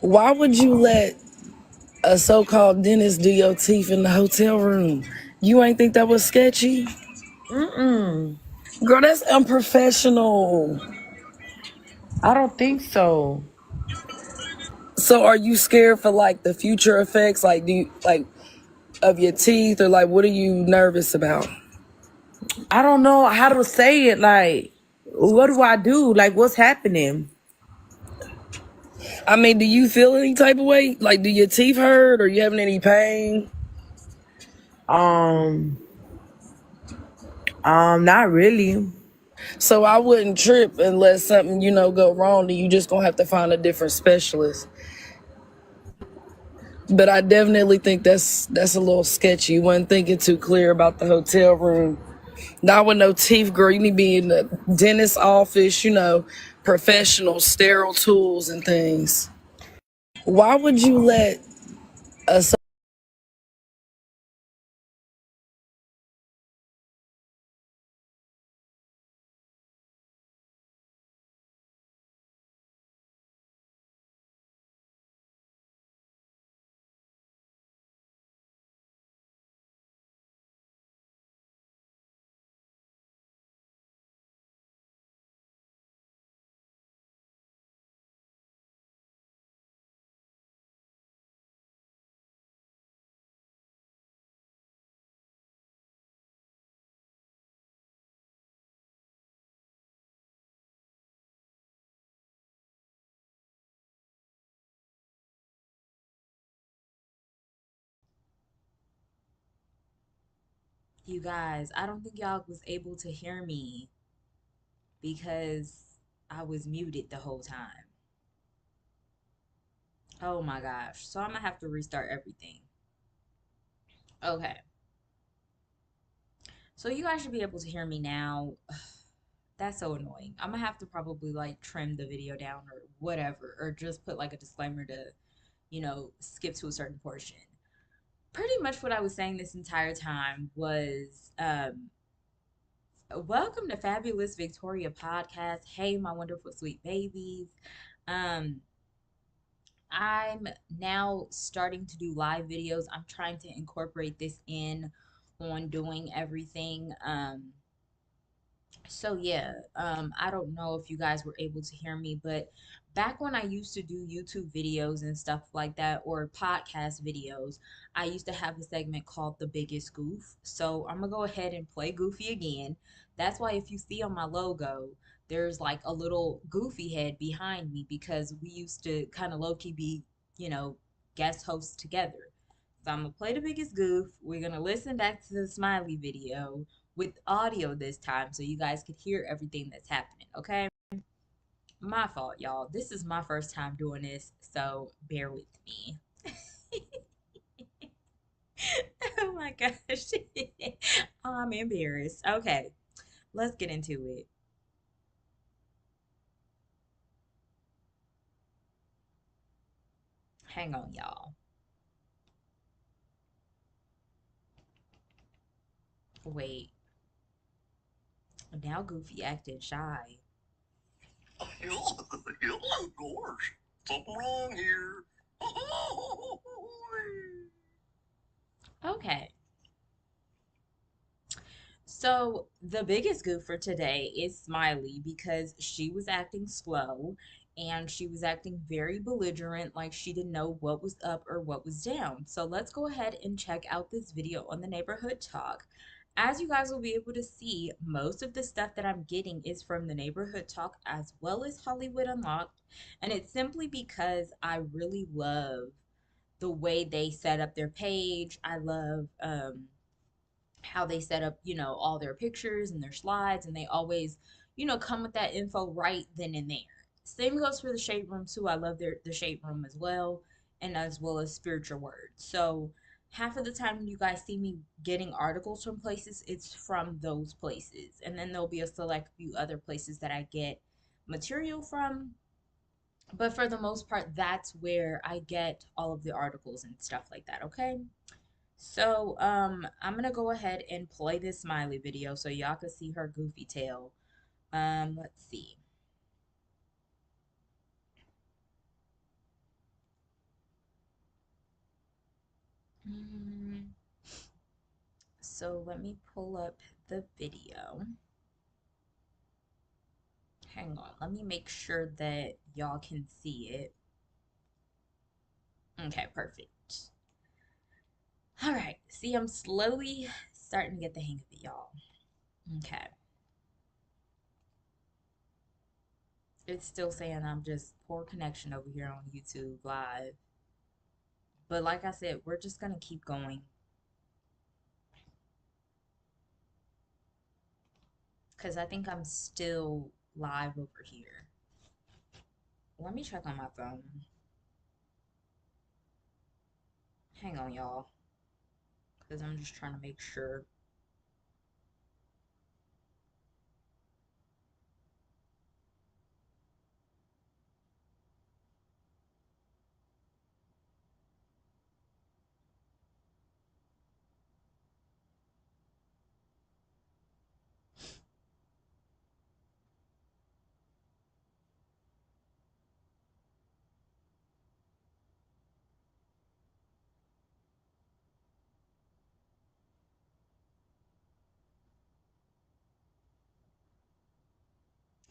Why would you let a so-called dentist do your teeth in the hotel room? You ain't think that was sketchy? Mm-mm. Girl, that's unprofessional. I don't think so. So are you scared for like the future effects? Like do you like of your teeth, or like what are you nervous about? I don't know how to say it. Like, what do I do? Like, what's happening? I mean, do you feel any type of way? Like do your teeth hurt or you having any pain? Um, not really. So I wouldn't trip unless something, go wrong, then you just gonna have to find a different specialist. But I definitely think that's a little sketchy. You wasn't thinking too clear about the hotel room. Not with no teeth, girl. You need to be in the dentist's office, professional sterile tools and things. Why would you let a You guys, I don't think y'all was able to hear me because I was muted the whole time. Oh my gosh. So I'm gonna have to restart everything. Okay. So you guys should be able to hear me now. That's so annoying. I'm gonna have to probably like trim the video down or whatever, or just put like a disclaimer to, skip to a certain portion. Pretty much what I was saying this entire time was welcome to Fabulous Victoria podcast. Hey, my wonderful sweet babies. Um, I'm now starting to do live videos. I'm trying to incorporate this in on doing everything. I don't know if you guys were able to hear me, but back when I used to do YouTube videos and stuff like that, or podcast videos, I used to have a segment called The Biggest Goof. So I'm gonna go ahead and play Goofy again. That's why if you see on my logo, there's like a little goofy head behind me because we used to kind of low key be, you know, guest hosts together. So I'm gonna play The Biggest Goof. We're gonna listen back to the smiley video with audio this time so you guys could hear everything that's happening, okay? My fault, y'all. This is my first time doing this, so bear with me. Oh my gosh. Oh, I'm embarrassed. Okay, let's get into it. Hang on, y'all. Wait. Now Goofy acting shy. Gosh, something wrong here. Okay. So the biggest goof for today is Smiley because she was acting slow and she was acting very belligerent, like she didn't know what was up or what was down. So let's go ahead and check out this video on the neighborhood talk. As you guys will be able to see, most of the stuff that I'm getting is from the neighborhood talk as well as Hollywood Unlocked. And it's simply because I really love the way they set up their page. I love how they set up, all their pictures and their slides, and they always, come with that info right then and there. Same goes for the shade room too. I love the shade room as well, and as well as spiritual words. So half of the time when you guys see me getting articles from places, it's from those places. And then there'll be a select few other places that I get material from. But for the most part, that's where I get all of the articles and stuff like that, okay? So, I'm gonna go ahead and play this smiley video so y'all can see her goofy tail. Let's see. Mm, so let me pull up the video. Hang on. Let me make sure that y'all can see it. Okay, perfect. All right. See, I'm slowly starting to get the hang of it, y'all. Okay. It's still saying I'm just poor connection over here on YouTube Live. But like I said, we're just going to keep going because I think I'm still live over here. Let me check on my phone. Hang on, y'all, because I'm just trying to make sure.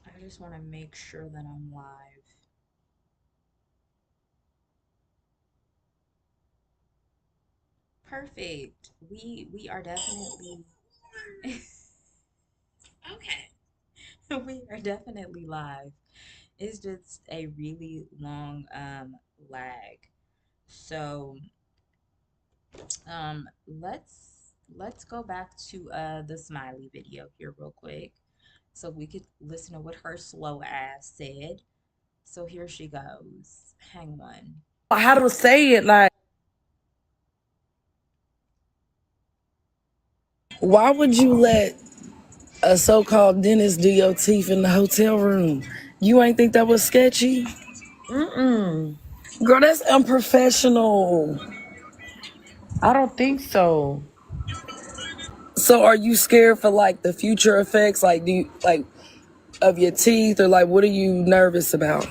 I just want to make sure that I'm live. Perfect. We are definitely okay. We are definitely live. It's just a really long lag. So let's go back to the smiley video here real quick so we could listen to what her slow ass said. So here she goes. Hang on. How to say it? Like, Why would you let a so-called dentist do your teeth in the hotel room? You ain't think that was sketchy? mm-mm. Girl, that's unprofessional. I don't think so. So are you scared for like the future effects? Like do you like of your teeth, or like what are you nervous about?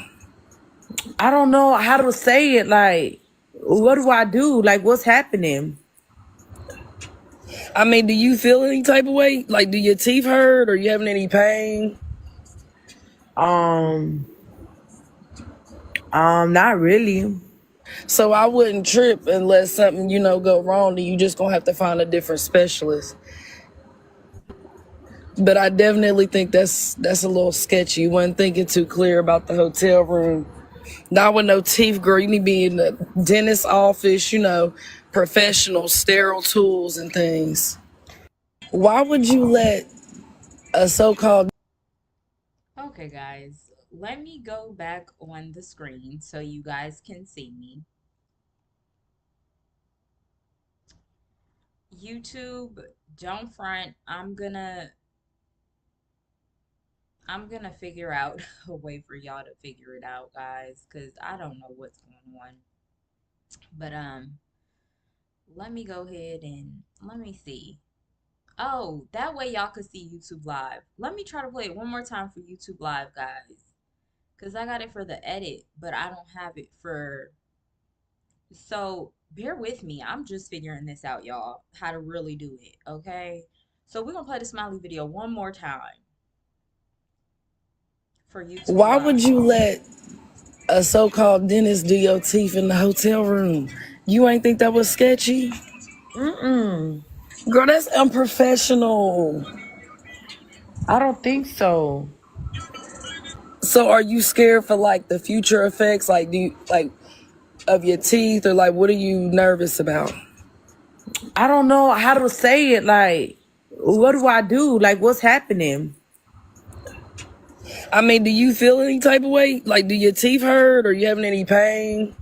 I don't know how to say it. Like, what do I do? Like, what's happening? I mean, do you feel any type of way? Like do your teeth hurt, or you having any pain? Um, not really. So I wouldn't trip unless something, go wrong, then you just gonna have to find a different specialist. But I definitely think that's a little sketchy. You wasn't thinking too clear about the hotel room. Not with no teeth, girl. You need to be in the dentist's office, professional sterile tools and things. Why would you let a so-called Okay, guys, let me go back on the screen so you guys can see me. YouTube, don't front. I'm gonna figure out a way for y'all to figure it out, guys, because I don't know what's going on. But let me go ahead and let me see. Oh, that way y'all could see YouTube Live. Let me try to play it one more time for YouTube Live, guys. Because I got it for the edit, but I don't have it for. So bear with me. I'm just figuring this out, y'all, how to really do it, okay? So we're going to play the smiley video one more time for YouTube why would Live. you let a so-called dentist do your teeth in the hotel room? You ain't think that was sketchy? Mm-mm. Girl, that's unprofessional. I don't think so. So are you scared for like the future effects? Like do you like of your teeth, or like what are you nervous about? I don't know how to say it. Like, what do I do? Like, what's happening? I mean, do you feel any type of way? Like do your teeth hurt, or you having any pain?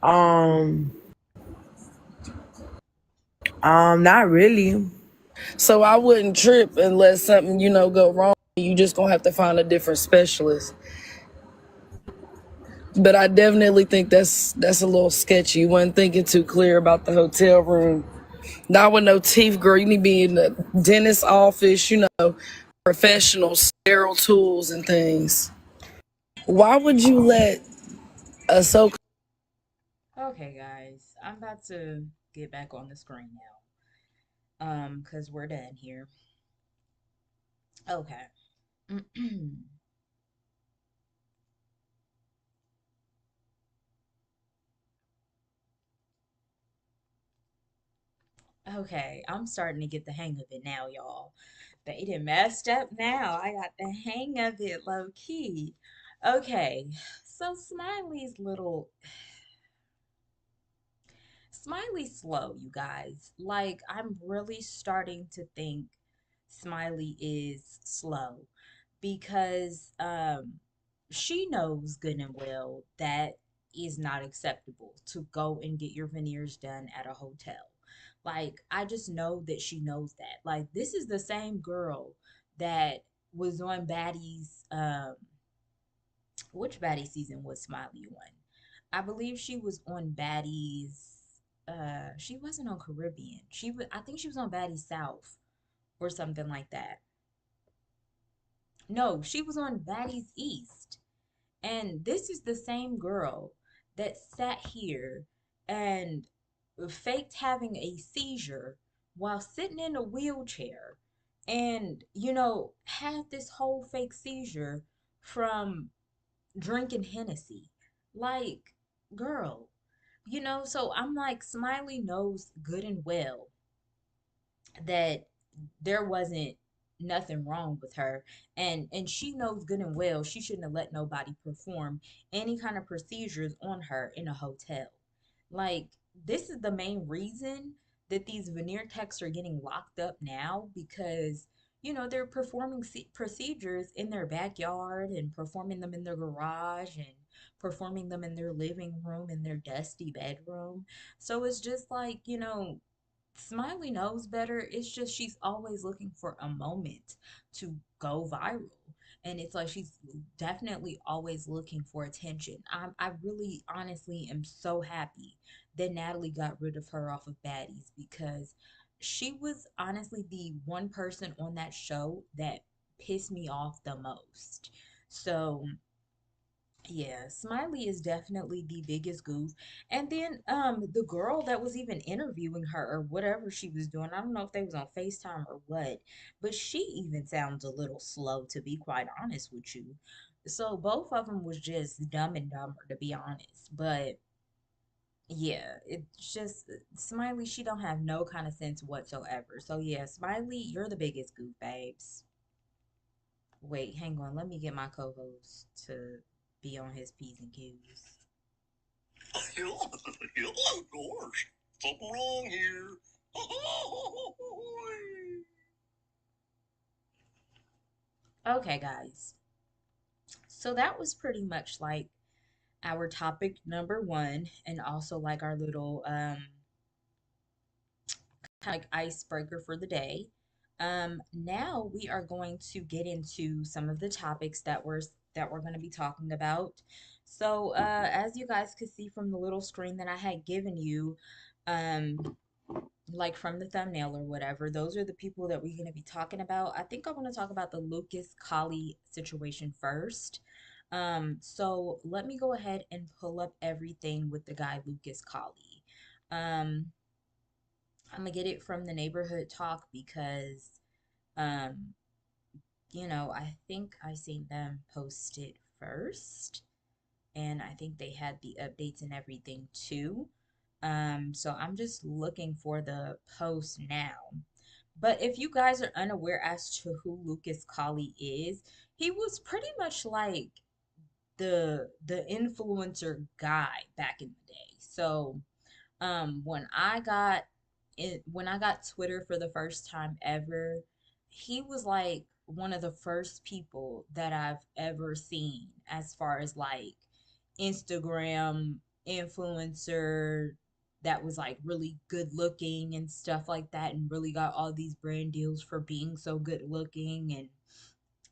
Um, not really. So I wouldn't trip unless something, go wrong. You just gonna have to find a different specialist. But I definitely think that's a little sketchy. You wasn't thinking too clear about the hotel room. Not with no teeth, girl. You need to be in the dentist's office, professional sterile tools and things. Why would you let a so Okay, guys, I'm about to get back on the screen now. Cause we're done here. Okay. Okay, I'm starting to get the hang of it now, y'all. They done messed up now. I got the hang of it low key. Okay, so Smiley's slow, you guys. Like, I'm really starting to think Smiley is slow because she knows good and well that is not acceptable to go and get your veneers done at a hotel. Like, I just know that she knows that. Like, this is the same girl that was on Baddie's which Baddie season was Smiley on? I believe she was on Baddie's she wasn't on Caribbean. I think she was on Baddie South or something like that. No, she was on Baddie's East. And this is the same girl that sat here and faked having a seizure while sitting in a wheelchair and, had this whole fake seizure from drinking Hennessy. Like, girl, so I'm like, Smiley knows good and well that there wasn't nothing wrong with her, and she knows good and well she shouldn't have let nobody perform any kind of procedures on her in a hotel. Like, this is the main reason that these veneer techs are getting locked up now, because they're performing procedures in their backyard and performing them in their garage and performing them in their living room, in their dusty bedroom. So it's just like, Smiley knows better. It's just she's always looking for a moment to go viral. And it's like she's definitely always looking for attention. I really honestly am so happy that Natalie got rid of her off of Baddies, because she was honestly the one person on that show that pissed me off the most. So yeah, Smiley is definitely the biggest goof. And then the girl that was even interviewing her or whatever she was doing, I don't know if they was on FaceTime or what, but she even sounds a little slow, to be quite honest with you. So both of them was just dumb and dumber, to be honest. But yeah, it's just Smiley, she don't have no kind of sense whatsoever. So yeah, Smiley, you're the biggest goof, babes. Wait, hang on. Let me get my co-host to be on his P's and Q's. Yeah, yeah, of course. Something wrong here. Okay, guys. So that was pretty much like our topic number one, and also like our little kind of like icebreaker for the day. Now we are going to get into some of the topics that we're going to be talking about. So, as you guys could see from the little screen that I had given you, um, like from the thumbnail or whatever, those are the people that we're going to be talking about. I think I want to talk about the Lucas Coly situation first. So let me go ahead and pull up everything with the guy Lucas Coly. Um, I'm gonna get it from the neighborhood talk because, um, I think I seen them post it first, and I think they had the updates and everything too. So I'm just looking for the post now. But if you guys are unaware as to who Lucas Colley is, he was pretty much like the influencer guy back in the day. So when I got Twitter for the first time ever, he was like one of the first people that I've ever seen as far as like Instagram influencer that was like really good looking and stuff like that, and really got all these brand deals for being so good looking. And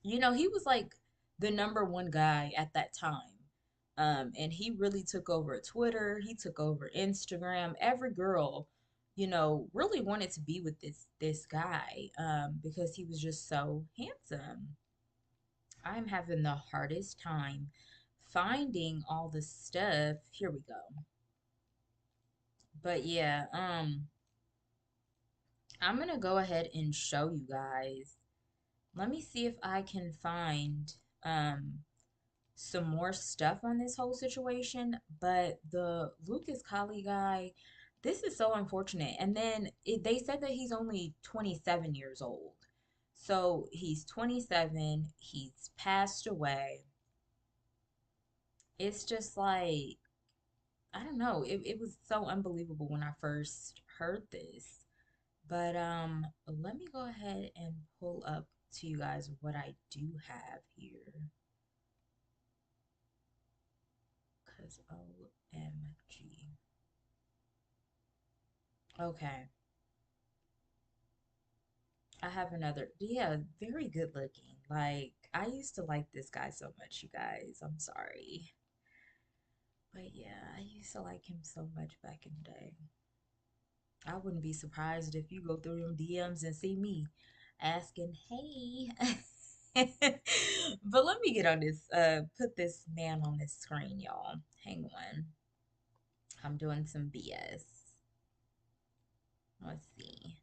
he was like the number one guy at that time. And he really took over Twitter, he took over Instagram. Every girl, really wanted to be with this guy, because he was just so handsome. I'm having the hardest time finding all the stuff. Here we go. But yeah, I'm gonna go ahead and show you guys. Let me see if I can find um some more stuff on this whole situation. But the Lucas Coly guy, this is so unfortunate. And then they said that he's only 27 years old. So he's 27, he's passed away. It's just like, I don't know. It was so unbelievable when I first heard this. But let me go ahead and pull up to you guys what I do have here. Cause OMG. Okay. I have another. Yeah, very good looking. Like, I used to like this guy so much, you guys. I'm sorry. But yeah, I used to like him so much back in the day. I wouldn't be surprised if you go through them DMs and see me asking, hey. But let me get on this, put this man on this screen, y'all. Hang on. I'm doing some BS. Let's see.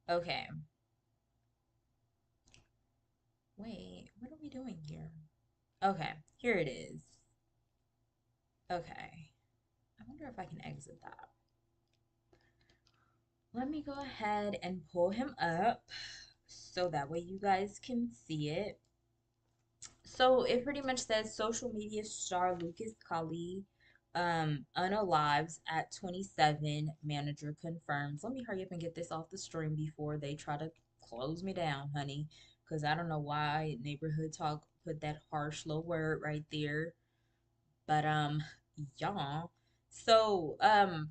Okay. Wait, what are we doing here? Okay, here it is. Okay. I wonder if I can exit that. Let me go ahead and pull him up so that way you guys can see it. So it pretty much says social media star Lucas Coly unalives at 27, manager confirms. Let me hurry up and get this off the stream before they try to close me down, honey. Because I don't know why Neighborhood Talk put that harsh little word right there. But yeah. So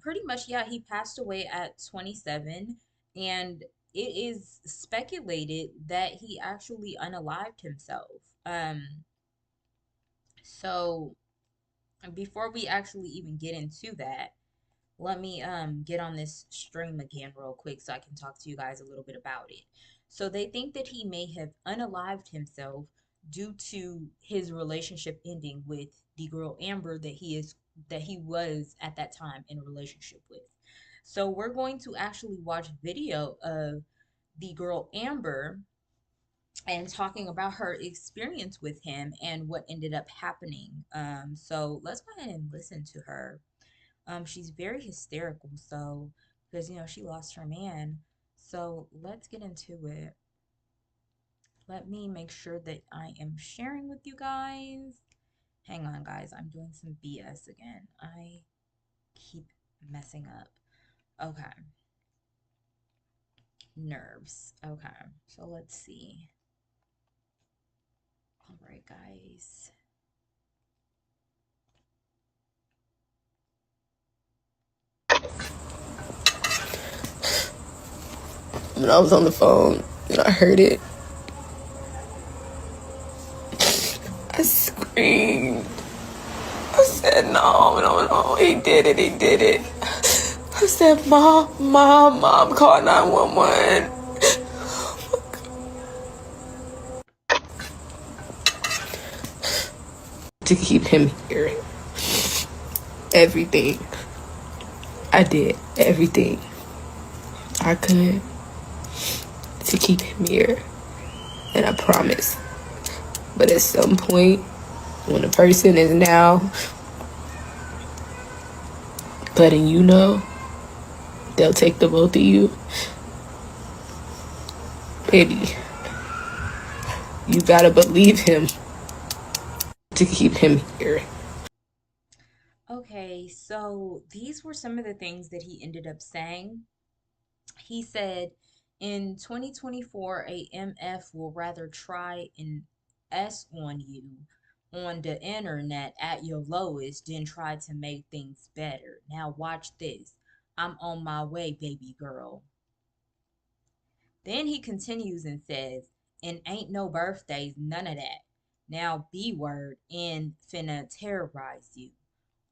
pretty much yeah, he passed away at 27, and it is speculated that he actually unalived himself. So before we actually even get into that, let me get on this stream again real quick so I can talk to you guys a little bit about it. So they think that he may have unalived himself due to his relationship ending with the girl Amber that he was at that time in a relationship with. So we're going to actually watch video of the girl Amber and talking about her experience with him and what ended up happening. So let's go ahead and listen to her. She's very hysterical, so because she lost her man. So let's get into it. Let me make sure that I am sharing with you guys. Hang on, guys. I'm doing some BS again. I keep messing up. Okay. Nerves. Okay. So let's see. All right, guys. When I was on the phone and I heard it, I screamed. I said, no, no, no, he did it, he did it. I said, Mom, call 911. To keep him here. Everything. I did everything I could to keep him here. And I promise. But at some point, when a person is now letting you know they'll take the both of you, baby, you gotta believe him to keep him here. Okay, so these were some of the things that he ended up saying. He said in 2024, a MF will rather try an S on you on the internet at your lowest than try to make things better. Now, watch this. I'm on my way, baby girl. Then he continues and says, and ain't no birthdays, none of that. Now, B word and finna terrorize you.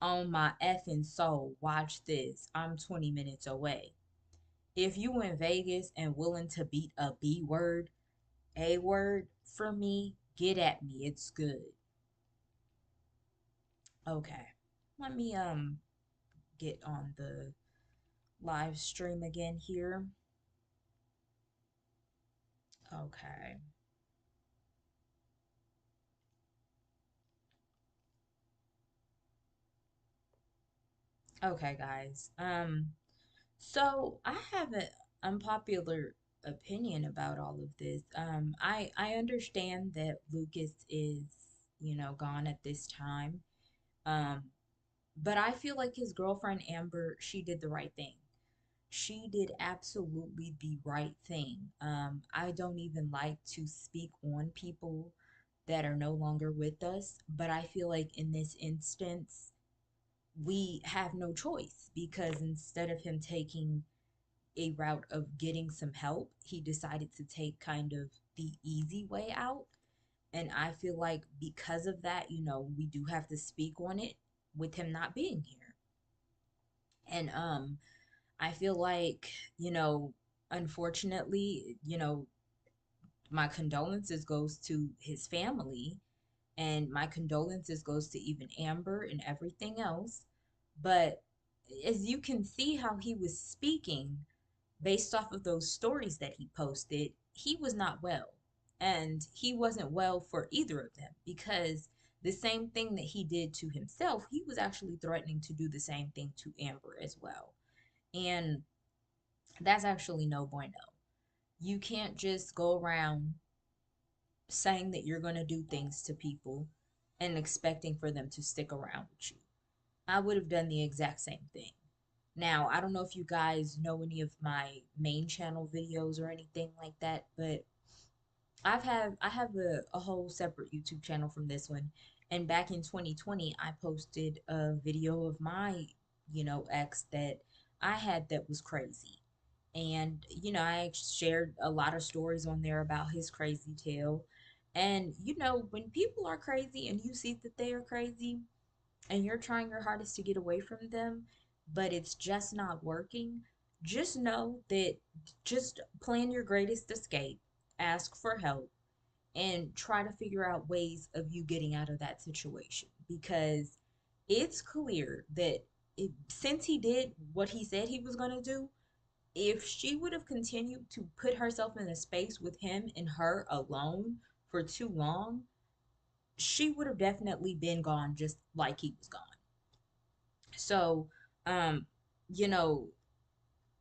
On my effing soul, watch this. I'm 20 minutes away. If you in Vegas and willing to beat a B word, A word for me, get at me. It's good. Okay. Let me get on the live stream again here. Okay. Okay, guys. So I have an unpopular opinion about all of this. I understand that Lucas is, gone at this time. Um, but I feel like his girlfriend Amber, she did the right thing. She did absolutely the right thing. I don't even like to speak on people that are no longer with us, but I feel like in this instance, we have no choice because instead of him taking a route of getting some help, he decided to take kind of the easy way out. And I feel like because of that, we do have to speak on it with him not being here. And I feel like, unfortunately, my condolences goes to his family and my condolences goes to even Amber and everything else. But as you can see how he was speaking based off of those stories that he posted, he was not well. And he wasn't well for either of them because the same thing that he did to himself, he was actually threatening to do the same thing to Amber as well. And that's actually no bueno. You can't just go around saying that you're going to do things to people and expecting for them to stick around with you. I would have done the exact same thing. Now, I don't know if you guys know any of my main channel videos or anything like that, but I have a whole separate YouTube channel from this one. And back in 2020, I posted a video of my, ex that I had that was crazy. And, I shared a lot of stories on there about his crazy tale. And, when people are crazy and you see that they are crazy, and you're trying your hardest to get away from them, but it's just not working, just know that just plan your greatest escape, ask for help, and try to figure out ways of you getting out of that situation because it's clear that since he did what he said he was going to do, if she would have continued to put herself in a space with him and her alone for too long, she would have definitely been gone just like he was gone. So, um, you know,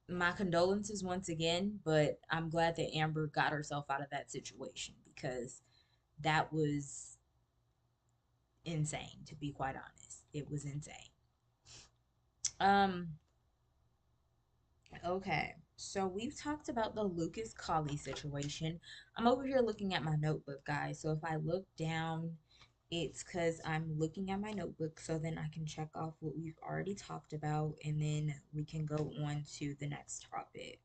my condolences once again, but I'm glad that Amber got herself out of that situation because that was insane, to be quite honest. It was insane. Um, okay. So we've talked about the Lucas Coly situation. I'm over here looking at my notebook, guys. So if I look down, it's because I'm looking at my notebook so then I can check off what we've already talked about and then we can go on to the next topic.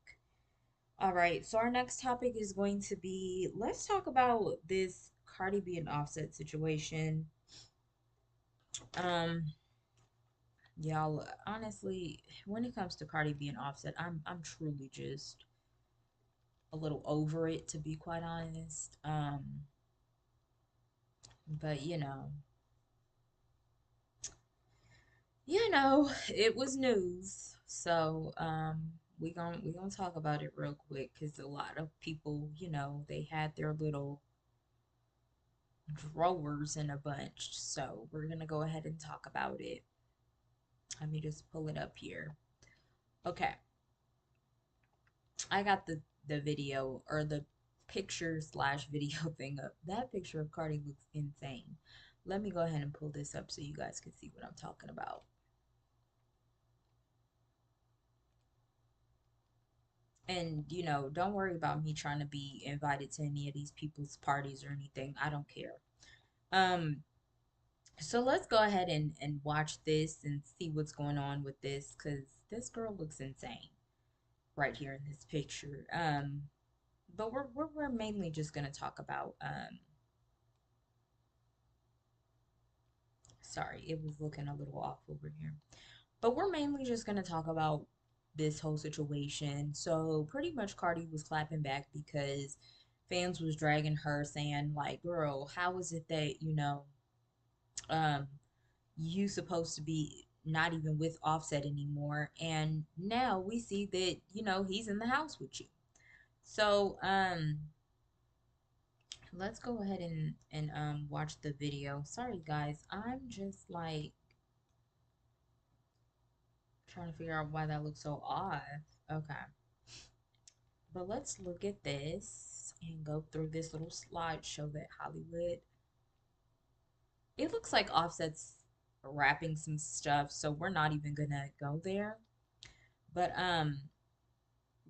All right, so our next topic is going to be let's talk about this Cardi B and Offset situation. Um, y'all, honestly, when it comes to Cardi B and Offset, I'm truly just a little over it to be quite honest. But it was news. So, we gonna talk about it real quick because a lot of people, they had their little drawers in a bunch. So we're gonna go ahead and talk about it. Let me just pull it up here. Okay, I got the video or the picture slash video thing up. That picture of Cardi looks insane. Let me go ahead and pull this up so you guys can see what I'm talking about. And don't worry about me trying to be invited to any of these people's parties or anything. I don't care. Um, so let's go ahead and watch this and see what's going on with this because this girl looks insane right here in this picture. But we're mainly just gonna talk about sorry, it was looking a little off over here. But we're mainly just gonna talk about this whole situation. So pretty much Cardi was clapping back because fans was dragging her saying like, girl, how is it that, um you supposed to be not even with Offset anymore, and now we see that he's in the house with you. So let's go ahead and watch the video. Sorry guys, I'm just like trying to figure out why that looks so off. Okay, but let's look at this and go through this little slideshow that Hollywood. It looks like Offset's wrapping some stuff, so we're not even gonna go there. But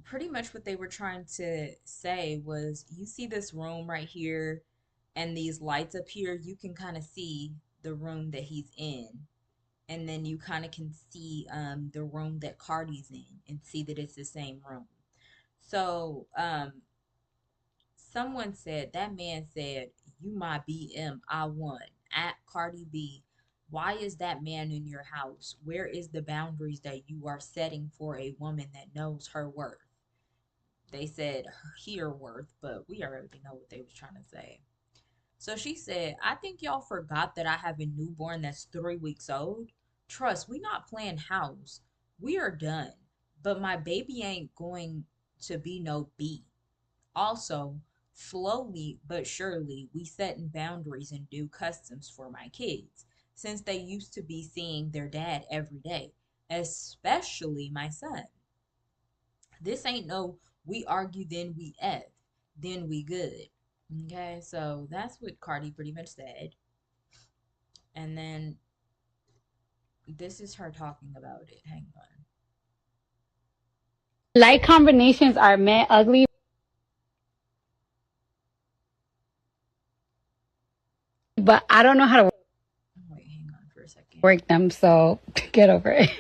pretty much what they were trying to say was, you see this room right here and these lights up here, you can kind of see the room that he's in, and then you kind of can see the room that Cardi's in and see that it's the same room. So someone said, that man said, you my BM, I won at Cardi B. Why is that man in your house? Where is the boundaries that you are setting for a woman that knows her worth? They said her worth, but we already know what they was trying to say. So she said, I think y'all forgot that I have a newborn that's 3 weeks old. Trust, we not playing house. We are done. But my baby ain't going to be no B. Also, slowly but surely, we setting boundaries and do customs for my kids, since they used to be seeing their dad every day, especially my son. This ain't no we argue then we F, then we good. Okay, so that's what Cardi pretty much said. And then this is her talking about it. Hang on. Like combinations are meh ugly, but I don't know how to Wait, hang on for a second. work them, so get over it.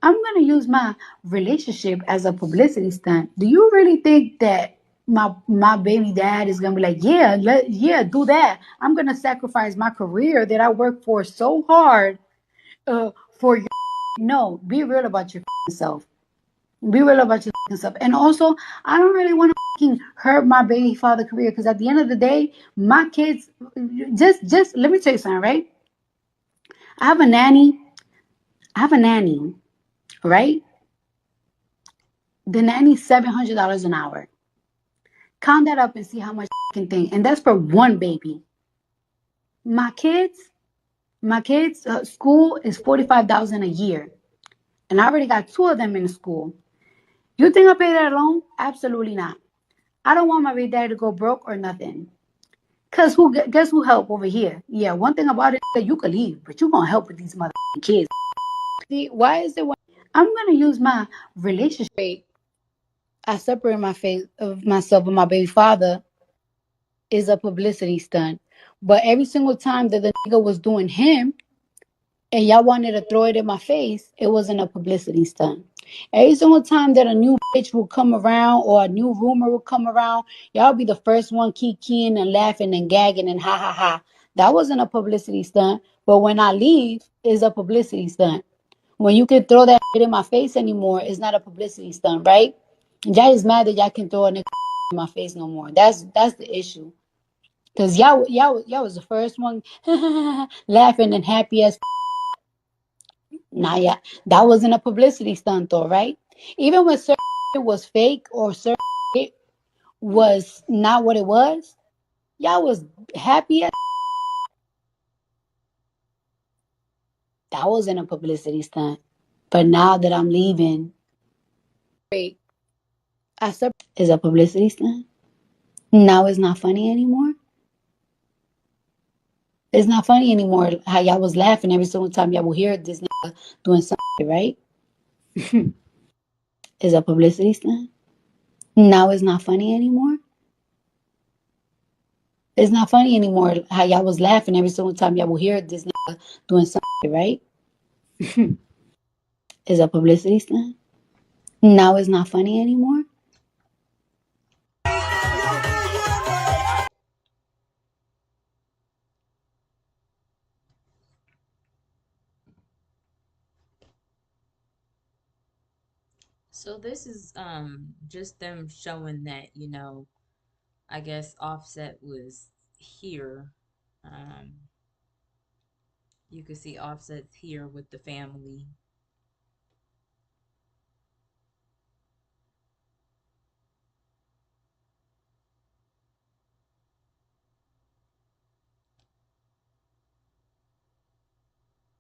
I'm gonna use my relationship as a publicity stunt. Do you really think that my baby dad is gonna be like, yeah, do that? I'm gonna sacrifice my career that I worked for so hard for your. No, be real about your self. Be real about your self. And also, I don't really want to hurt my baby father career, because at the end of the day, my kids. Just let me tell you something, right? I have a nanny. I have a nanny, right? The nanny's $700 an hour. Count that up and see how much thing. And that's for one baby. My kids, my kids' school is 45,000 a year, and I already got two of them in the school. You think I pay that alone? Absolutely not. I don't want my baby daddy to go broke or nothing. Cause guess who help over here? Yeah, one thing about it is that you could leave, but you gonna help with these mother kids. See, why is it? I'm gonna use my relationship. I separate my face of myself with my baby father is a publicity stunt. But every single time that the nigga was doing him and y'all wanted to throw it in my face, it wasn't a publicity stunt. Every single time that a new bitch will come around or a new rumor will come around, y'all be the first one keying and laughing and gagging and ha ha ha. That wasn't a publicity stunt. But when I leave, it's a publicity stunt. When you can throw that shit in my face anymore, it's not a publicity stunt, right? Y'all is mad that y'all can throw a nigga in my face no more. That's the issue. Cause y'all was the first one laughing and happy as. Nah, yeah, that wasn't a publicity stunt though, right? Even when certain was fake or certain was not what it was, y'all was happy as. That wasn't a publicity stunt. But now that I'm leaving, I is a publicity stunt. Now it's not funny anymore. It's not funny anymore how y'all was laughing every single time y'all will hear this nigga doing something, right? Is a publicity stunt. Now it's not funny anymore. It's not funny anymore how y'all was laughing every single time y'all will hear this nigga doing something, right? Is a publicity stunt. Now it's not funny anymore. So this is just them showing that, I guess Offset was here. Um You can see Offset's here with the family.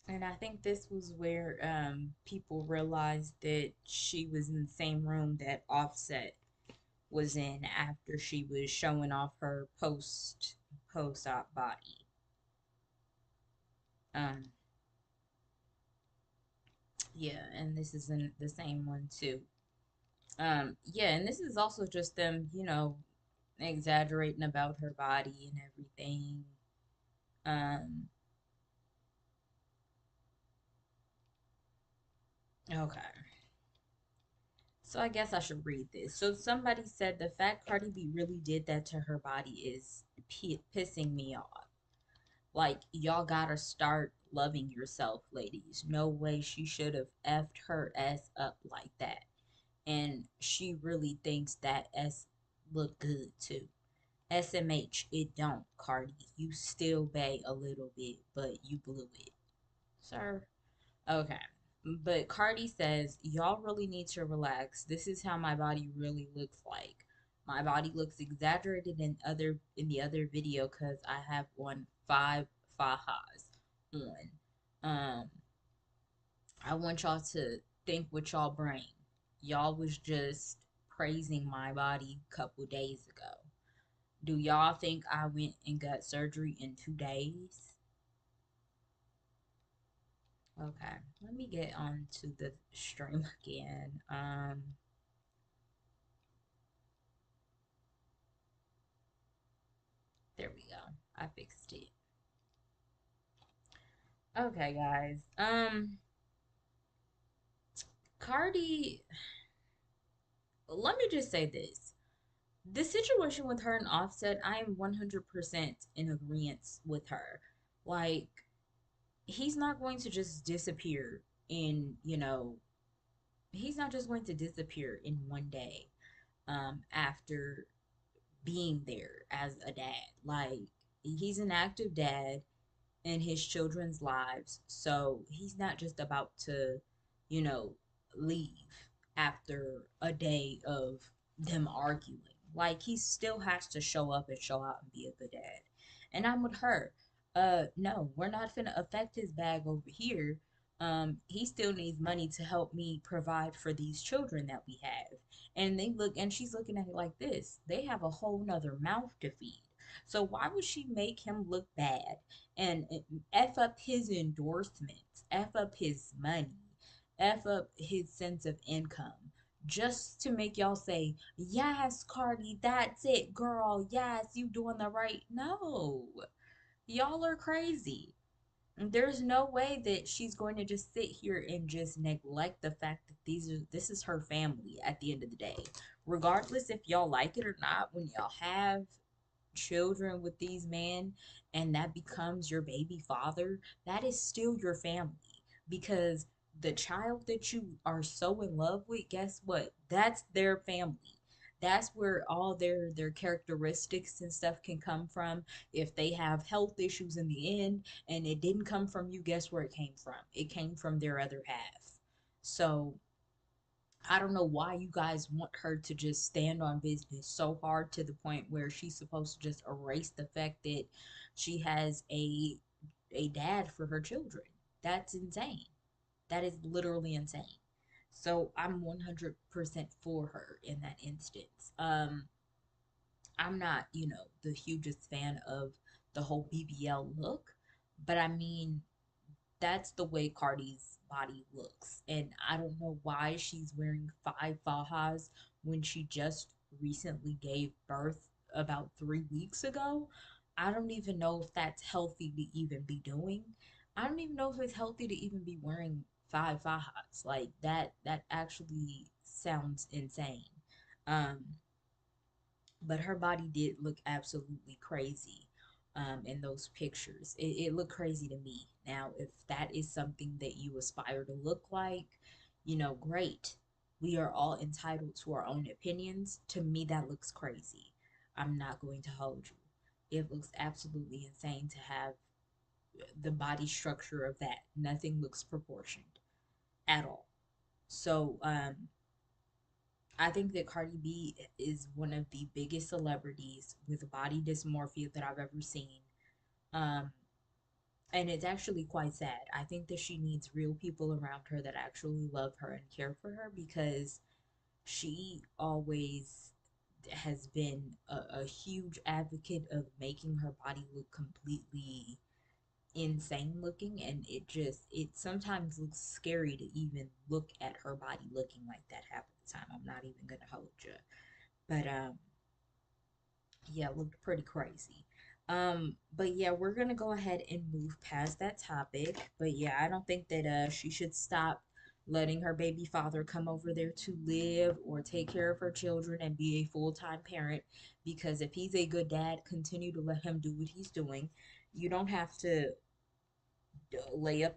And I think this was where people realized that she was in the same room that Offset was in after she was showing off her post op body. Um, yeah, and this is in the same one too. Yeah, and this is also just them, exaggerating about her body and everything. Um, okay. So I guess I should read this. So somebody said the fact Cardi B really did that to her body is pissing me off. Like, y'all gotta start loving yourself, ladies. No way she should have effed her ass up like that. And she really thinks that S look good too. SMH, it don't, Cardi. You still bay a little bit, but you blew it. Sir. Okay. But Cardi says, y'all really need to relax. This is how my body really looks like. My body looks exaggerated in the other video because I have on 5 fajas on. Um, I want y'all to think with y'all brain. Y'all was just praising my body a couple days ago. Do y'all think I went and got surgery in 2 days? Okay, let me get on to the stream again. There we go. I fixed it. Okay, guys. Cardi, let me just say this. The situation with her and Offset, I am 100% in agreement with her. Like, he's not going to just disappear in, he's not just going to disappear in one day after being there as a dad. Like, he's an active dad in his children's lives. So he's not just about to, you know, leave after a day of them arguing. Like, he still has to show up and show out and be a good dad. And I'm with her. No, we're not gonna affect his bag over here. He still needs money to help me provide for these children that we have. And she's looking at it like this. They have a whole nother mouth to feed. So why would she make him look bad and F up his endorsements, F up his money, F up his sense of income, just to make y'all say, yes, Cardi, that's it, girl, yes, you doing the right. No, y'all are crazy. There's no way that she's going to just sit here and just neglect the fact that this is her family at the end of the day. Regardless if y'all like it or not, when y'all have children with these men and that becomes your baby father, that is still your family because the child that you are so in love with, guess what? That's their family. That's where all their characteristics and stuff can come from. If they have health issues in the end and it didn't come from you, guess where it came from? It came from their other half. So I don't know why you guys want her to just stand on business so hard to the point where she's supposed to just erase the fact that she has a dad for her children. That's insane. That is literally insane. So I'm 100% for her in that instance. I'm not, the hugest fan of the whole BBL look, but I mean, that's the way Cardi's body looks. And I don't know why she's wearing 5 fajas when she just recently gave birth about 3 weeks ago. I don't even know if that's healthy to even be doing. I don't even know if it's healthy to even be wearing 5 fajas. Like that actually sounds insane. Um, but her body did look absolutely crazy in those pictures. It looked crazy to me. Now, if that is something that you aspire to look like, great. We are all entitled to our own opinions. To me, that looks crazy. I'm not going to hold you. It looks absolutely insane to have the body structure of that. Nothing looks proportioned at all. So I think that Cardi B is one of the biggest celebrities with body dysmorphia that I've ever seen. Um, and it's actually quite sad. I think that she needs real people around her that actually love her and care for her, because she always has been a huge advocate of making her body look completely insane looking, and it sometimes looks scary to even look at her body looking like that half of the time. I'm not even gonna hold you, but yeah, it looked pretty crazy. But yeah, we're gonna go ahead and move past that topic. But yeah, I don't think that she should stop letting her baby father come over there to live or take care of her children and be a full-time parent, because if he's a good dad, continue to let him do what he's doing. You don't have to lay up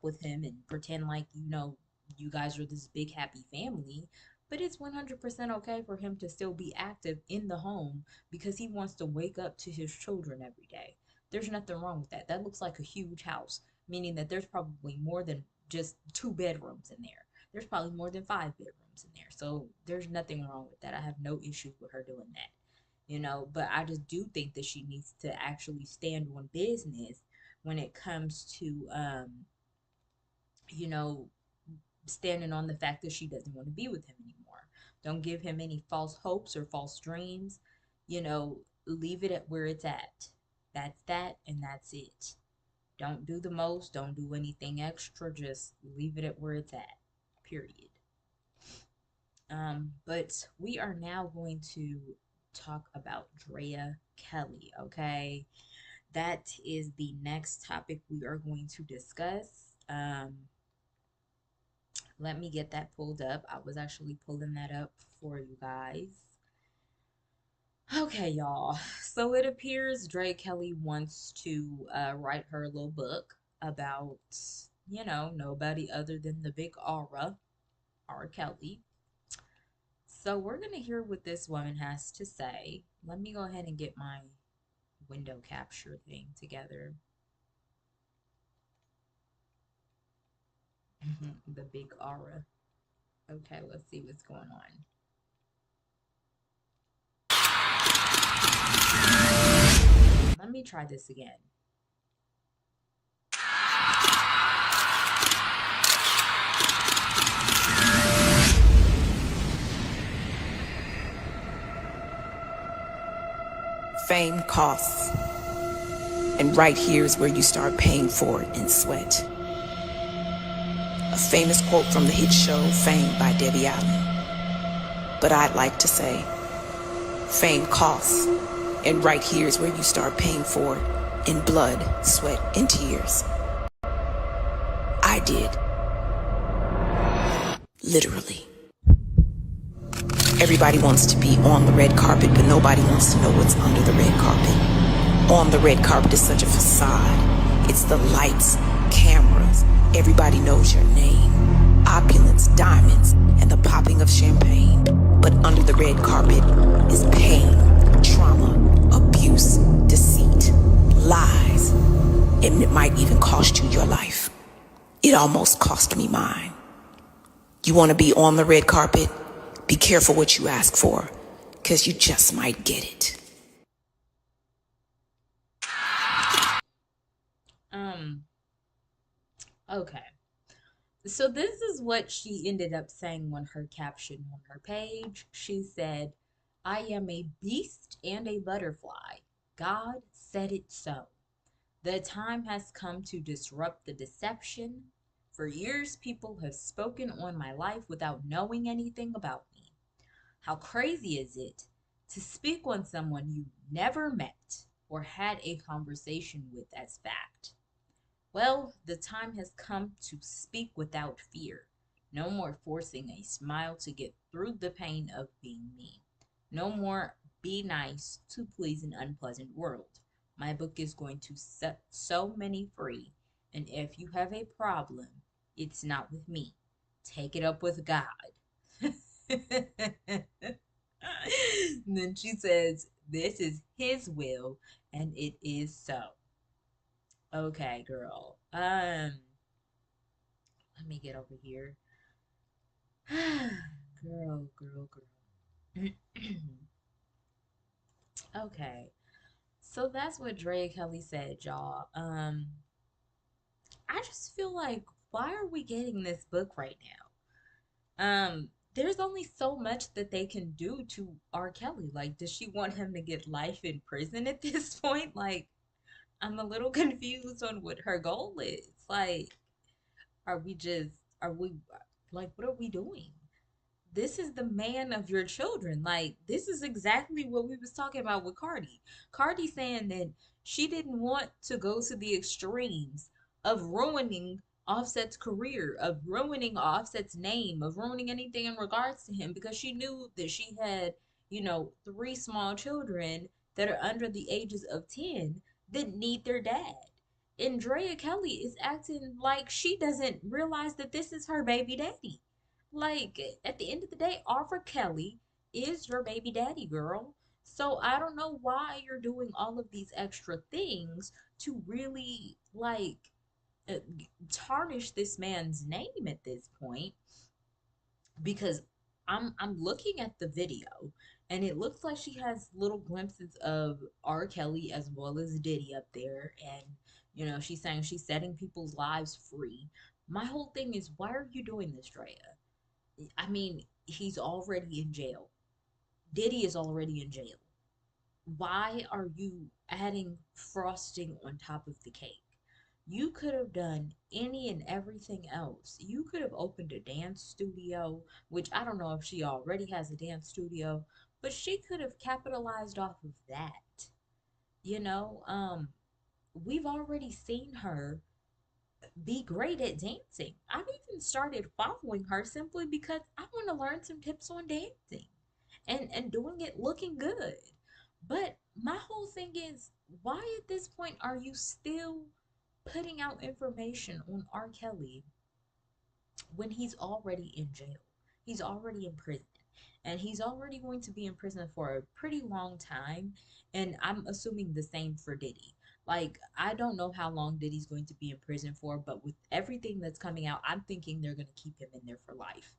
with him and pretend like you guys are this big happy family. But it's 100% okay for him to still be active in the home because he wants to wake up to his children every day. There's nothing wrong with that. That looks like a huge house, meaning that there's probably more than just 2 bedrooms in there. There's probably more than 5 bedrooms in there. So there's nothing wrong with that. I have no issue with her doing that. But I just do think that she needs to actually stand on business when it comes to you know standing on the fact that she doesn't want to be with him anymore. Don't give him any false hopes or false dreams. Leave it at where it's at. That's that, and that's it. Don't do the most, don't do anything extra, just leave it at where it's at, period. But we are now going to talk about Drea Kelly, okay? That is the next topic we are going to discuss. Let me get that pulled up. I was actually pulling that up for you guys. Okay, y'all. So it appears Drea Kelly wants to write her little book about, nobody other than the big aura, R. Kelly. So we're going to hear what this woman has to say. Let me go ahead and get my window capture thing together. The big aura. Okay, let's see what's going on. Let me try this again. Fame costs. And right here is where you start paying for it in sweat. A famous quote from the hit show Fame by Debbie Allen. But I'd like to say, fame costs. And right here is where you start paying for it in blood, sweat, and tears. I did. Literally. Everybody wants to be on the red carpet, but nobody wants to know what's under the red carpet. On the red carpet is such a facade. It's the lights, cameras, everybody knows your name. Opulence, diamonds, and the popping of champagne. But under the red carpet is pain, trauma, abuse, deceit, lies. And it might even cost you your life. It almost cost me mine. You want to be on the red carpet? Be careful what you ask for, because you just might get it. Okay. So this is what she ended up saying on her caption on her page. She said, "I am a beast and a butterfly. God said it so. The time has come to disrupt the deception. For years, people have spoken on my life without knowing anything about me. How crazy is it to speak on someone you never met or had a conversation with as fact? Well, the time has come to speak without fear. No more forcing a smile to get through the pain of being me. No more be nice to please an unpleasant world. My book is going to set so many free. And if you have a problem, it's not with me. Take it up with God." And then she says, "This is His will, and it is so." Okay, girl. Let me get over here. Girl. Okay. So that's what Drea Kelly said, y'all. I just feel like, why are we getting this book right now? There's only so much that they can do to R. Kelly. Like, does she want him to get life in prison at this point? Like, I'm a little confused on what her goal is. Like, are we, like, what are we doing? This is the man of your children. Like, this is exactly what we was talking about with Cardi. Cardi saying that she didn't want to go to the extremes of ruining Offset's career, of ruining Offset's name, of ruining anything in regards to him, because she knew that she had, three small children that are under the ages of 10 that need their dad. And Drea Kelly is acting like she doesn't realize that this is her baby daddy. Like, at the end of the day, Arthur Kelly is your baby daddy, girl. So I don't know why you're doing all of these extra things to really, like, uh, tarnish this man's name at this point, because I'm looking at the video, and it looks like she has little glimpses of R. Kelly as well as Diddy up there, and she's saying she's setting people's lives free. My whole thing is, why are you doing this, Drea? I mean, he's already in jail. Diddy is already in jail. Why are you adding frosting on top of the cake? You could have done any and everything else. You could have opened a dance studio, which I don't know if she already has a dance studio, but she could have capitalized off of that. You know, um, we've already seen her be great at dancing. I've even started following her simply because I want to learn some tips on dancing and doing it looking good. But my whole thing is, why at this point are you still putting out information on R. Kelly when he's already in jail? He's already in prison. And he's already going to be in prison for a pretty long time. And I'm assuming the same for Diddy. Like, I don't know how long Diddy's going to be in prison for, but with everything that's coming out, I'm thinking they're going to keep him in there for life.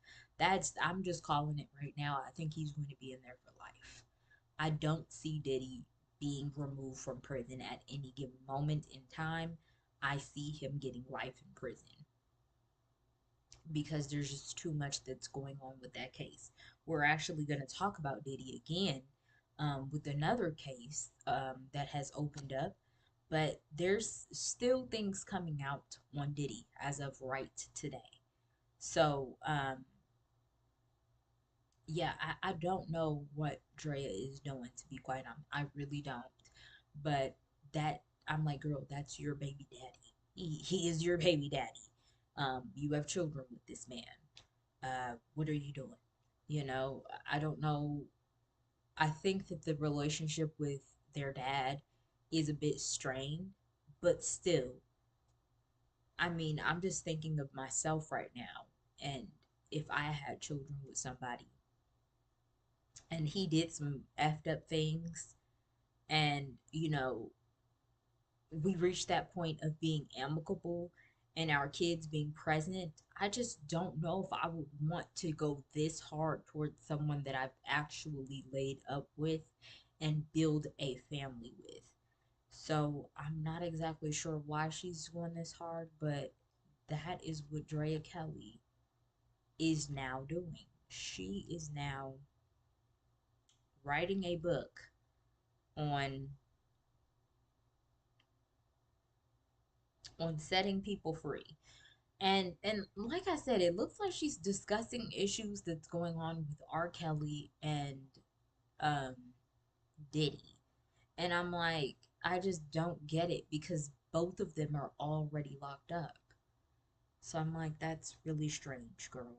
I'm just calling it right now. I think he's going to be in there for life. I don't see Diddy being removed from prison at any given moment in time. I see him getting life in prison because there's just too much that's going on with that case. We're actually going to talk about Diddy again, with another case that has opened up, but there's still things coming out on Diddy as of right today. So, yeah, I don't know what Drea is doing, to be quite honest. I really don't. But that, I'm like, girl, that's your baby daddy. He is your baby daddy. You have children with this man. What are you doing? I don't know. I think that the relationship with their dad is a bit strained, but still, I mean, I'm just thinking of myself right now. And if I had children with somebody and he did some effed up things, and we reached that point of being amicable and our kids being present, I just don't know if I would want to go this hard towards someone that I've actually laid up with and build a family with. So I'm not exactly sure why she's going this hard, but that is what Drea Kelly is now doing. She is now writing a book on setting people free. And like I said, it looks like she's discussing issues that's going on with R. Kelly and um Diddy. And I'm like, I just don't get it, because both of them are already locked up. So I'm like, that's really strange, girl.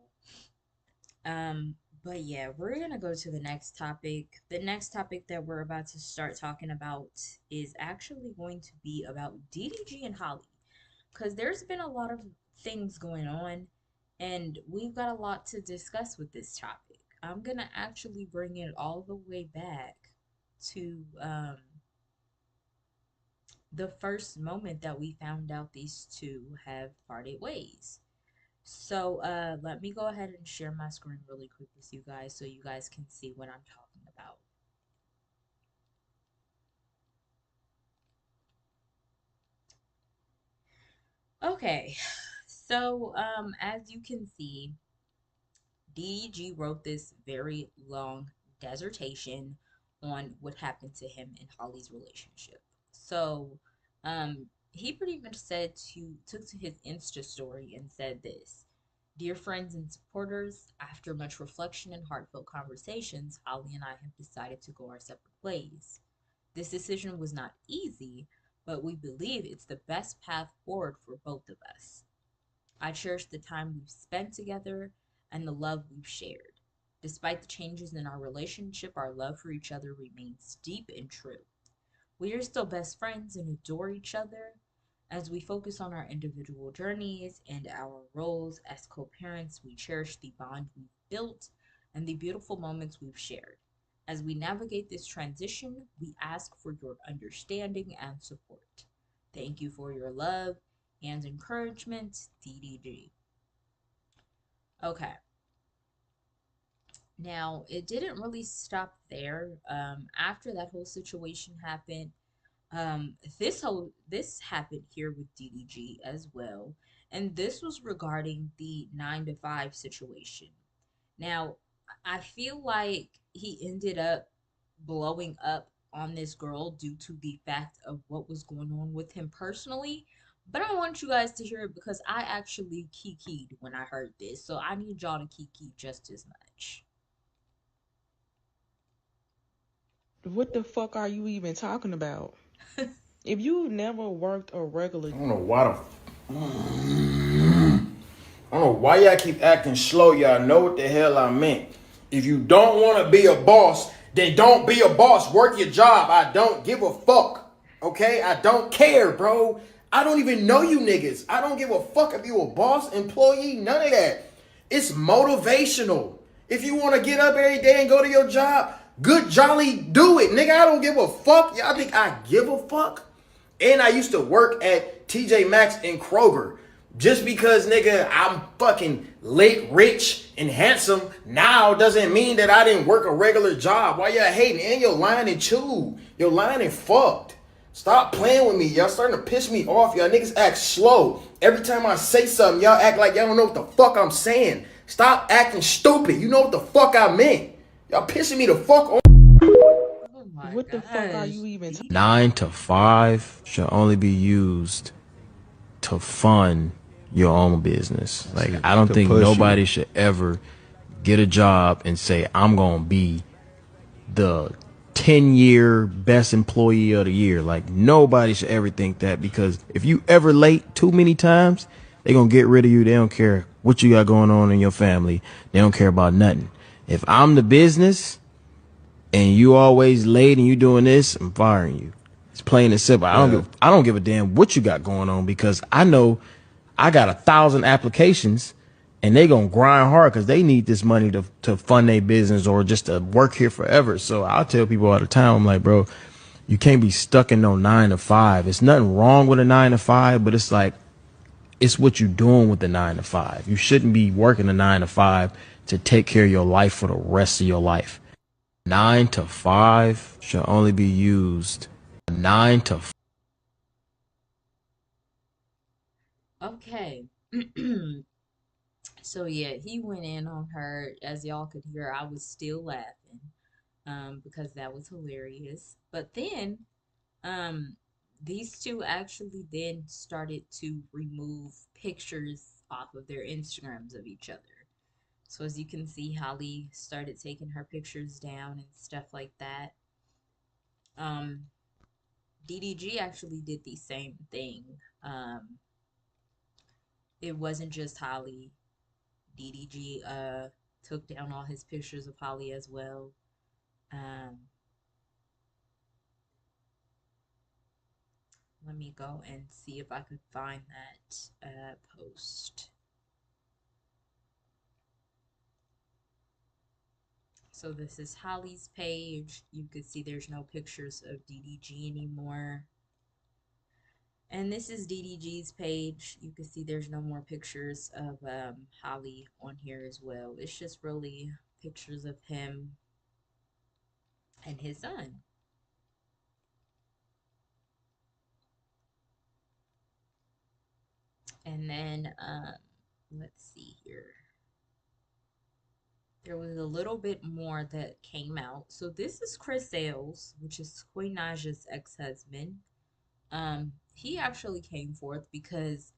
But yeah, we're gonna go to the next topic. The next topic that we're about to start talking about is actually going to be about DDG and Holly, because there's been a lot of things going on, and we've got a lot to discuss with this topic. I'm gonna actually bring it all the way back to the first moment that we found out these two have parted ways. So let me go ahead and share my screen really quick with you guys so you guys can see what I'm talking about. Okay, so as you can see, DDG wrote this very long dissertation on what happened to him in Holly's relationship. So, he pretty much took to his Insta story and said this: "Dear friends and supporters, after much reflection and heartfelt conversations, Holly and I have decided to go our separate ways. This decision was not easy, but we believe it's the best path forward for both of us. I cherish the time we've spent together and the love we've shared. Despite the changes in our relationship, our love for each other remains deep and true. We are still best friends and adore each other. As we focus on our individual journeys and our roles as co parents, we cherish the bond we've built and the beautiful moments we've shared. As we navigate this transition, we ask for your understanding and support. Thank you for your love and encouragement, DDG." Okay, now it didn't really stop there. After that whole situation happened, this happened here with DDG as well, and this was regarding the 9 to 5 situation. Now, I feel like he ended up blowing up on this girl due to the fact of what was going on with him personally. But I want you guys to hear it because I actually kikied when I heard this. So I need y'all to kiki just as much. What the fuck are you even talking about? If you never worked a regular, I don't know why I don't know why y'all keep acting slow. Y'all know what the hell I meant. If you don't want to be a boss, then don't be a boss. Work your job. I don't give a fuck. Okay? I don't care, bro. I don't even know you niggas. I don't give a fuck if you a boss, employee, none of that. It's motivational. If you want to get up every day and go to your job, good jolly do it. Nigga, I don't give a fuck. Y'all think I give a fuck? And I used to work at TJ Maxx and Kroger. Just because, nigga, I'm fucking lit, rich, and handsome now doesn't mean that I didn't work a regular job. Why y'all hating? And you're lying and chew. You're lying and fucked. Stop playing with me. Y'all starting to piss me off. Y'all niggas act slow. Every time I say something, y'all act like y'all don't know what the fuck I'm saying. Stop acting stupid. You know what the fuck I meant. Y'all pissing me the fuck off. Oh my what the fuck are gosh, you even talking? 9 to 5 should only be used to fund your own business. Like, I don't think nobody should ever get a job and say, I'm going to be the 10-year best employee of the year. Like, nobody should ever think that, because if you ever late too many times, they going to get rid of you. They don't care what you got going on in your family. They don't care about nothing. If I'm the business and you always late and you doing this, I'm firing you. It's plain and simple. I don't give a damn what you got going on, because I know I got 1,000 applications and they gonna grind hard because they need this money to fund their business or just to work here forever. So I'll tell people all the time, I'm like, bro, you can't be stuck in no 9 to 5. It's nothing wrong with a 9 to 5, but it's like, it's what you doing with the 9 to 5. You shouldn't be working a 9 to 5 to take care of your life for the rest of your life. 9 to 5 should only be used 9 to 5. Okay. So yeah, he went in on her. As y'all could hear, I was still laughing because that was hilarious. But then um these two actually then started to remove pictures off of their Instagrams of each other. So as you can see, Holly started taking her pictures down and stuff like that. Um DDG actually did the same thing. It wasn't just Holly. DDG took down all his pictures of Holly as well. Um, Let me go and see if I could find that post. So this is Holly's page. You could see there's no pictures of DDG anymore. And this is DDG's page. You can see there's no more pictures of Holly on here as well. It's just really pictures of him and his son. And then let's see here. There was a little bit more that came out. So this is Chris Sales, which is Queen Naja's ex-husband. He actually came forth because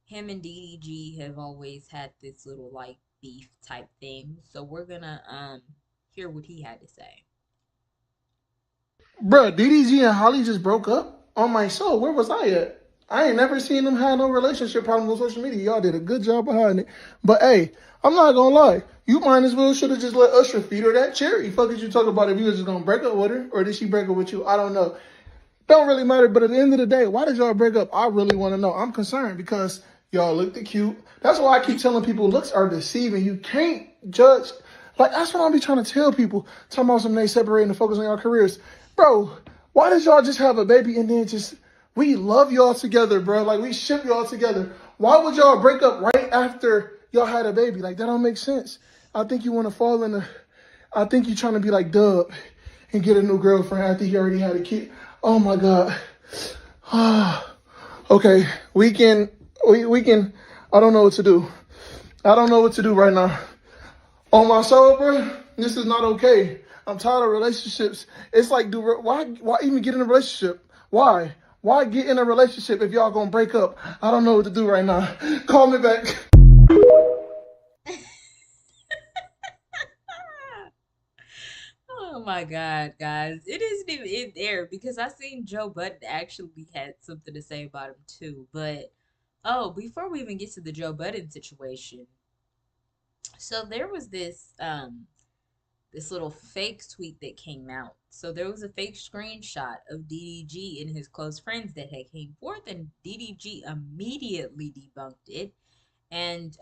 him and DDG have always had this little like beef type thing. So we're gonna hear what he had to say. Bruh, DDG and Holly just broke up? On my soul, where was I at? I ain't never seen them have no relationship problems on social media. Y'all did a good job behind it. But hey, I'm not gonna lie. You might as well should have just let Usher feed her that cherry. Fuck is you talking about if you was just gonna break up with her? Or did she break up with you? I don't know. Don't really matter, but at the end of the day, why did y'all break up? I really want to know. I'm concerned because y'all looked cute. That's why I keep telling people looks are deceiving. You can't judge. Like, that's what I'll be trying to tell people. Talking about something they separating and focus on your careers. Bro, why did y'all just have a baby and then just, we love y'all together, bro. Like, we ship y'all together. Why would y'all break up right after y'all had a baby? Like, that don't make sense. I think you want to fall in the, I think you're trying to be like Dub and get a new girlfriend after he already had a kid. Oh my God. Okay, we can, I don't know what to do. I don't know what to do right now. On my soul, bro, this is not okay. I'm tired of relationships. It's like, why even get in a relationship? Why? Why get in a relationship if y'all gonna break up? I don't know what to do right now. Call me back. Oh my God, guys. It isn't even in there because I seen Joe Budden actually had something to say about him too. But oh, before we even get to the Joe Budden situation, so there was this little fake tweet that came out. So there was a fake screenshot of DDG and his close friends that had came forth, and DDG immediately debunked it. And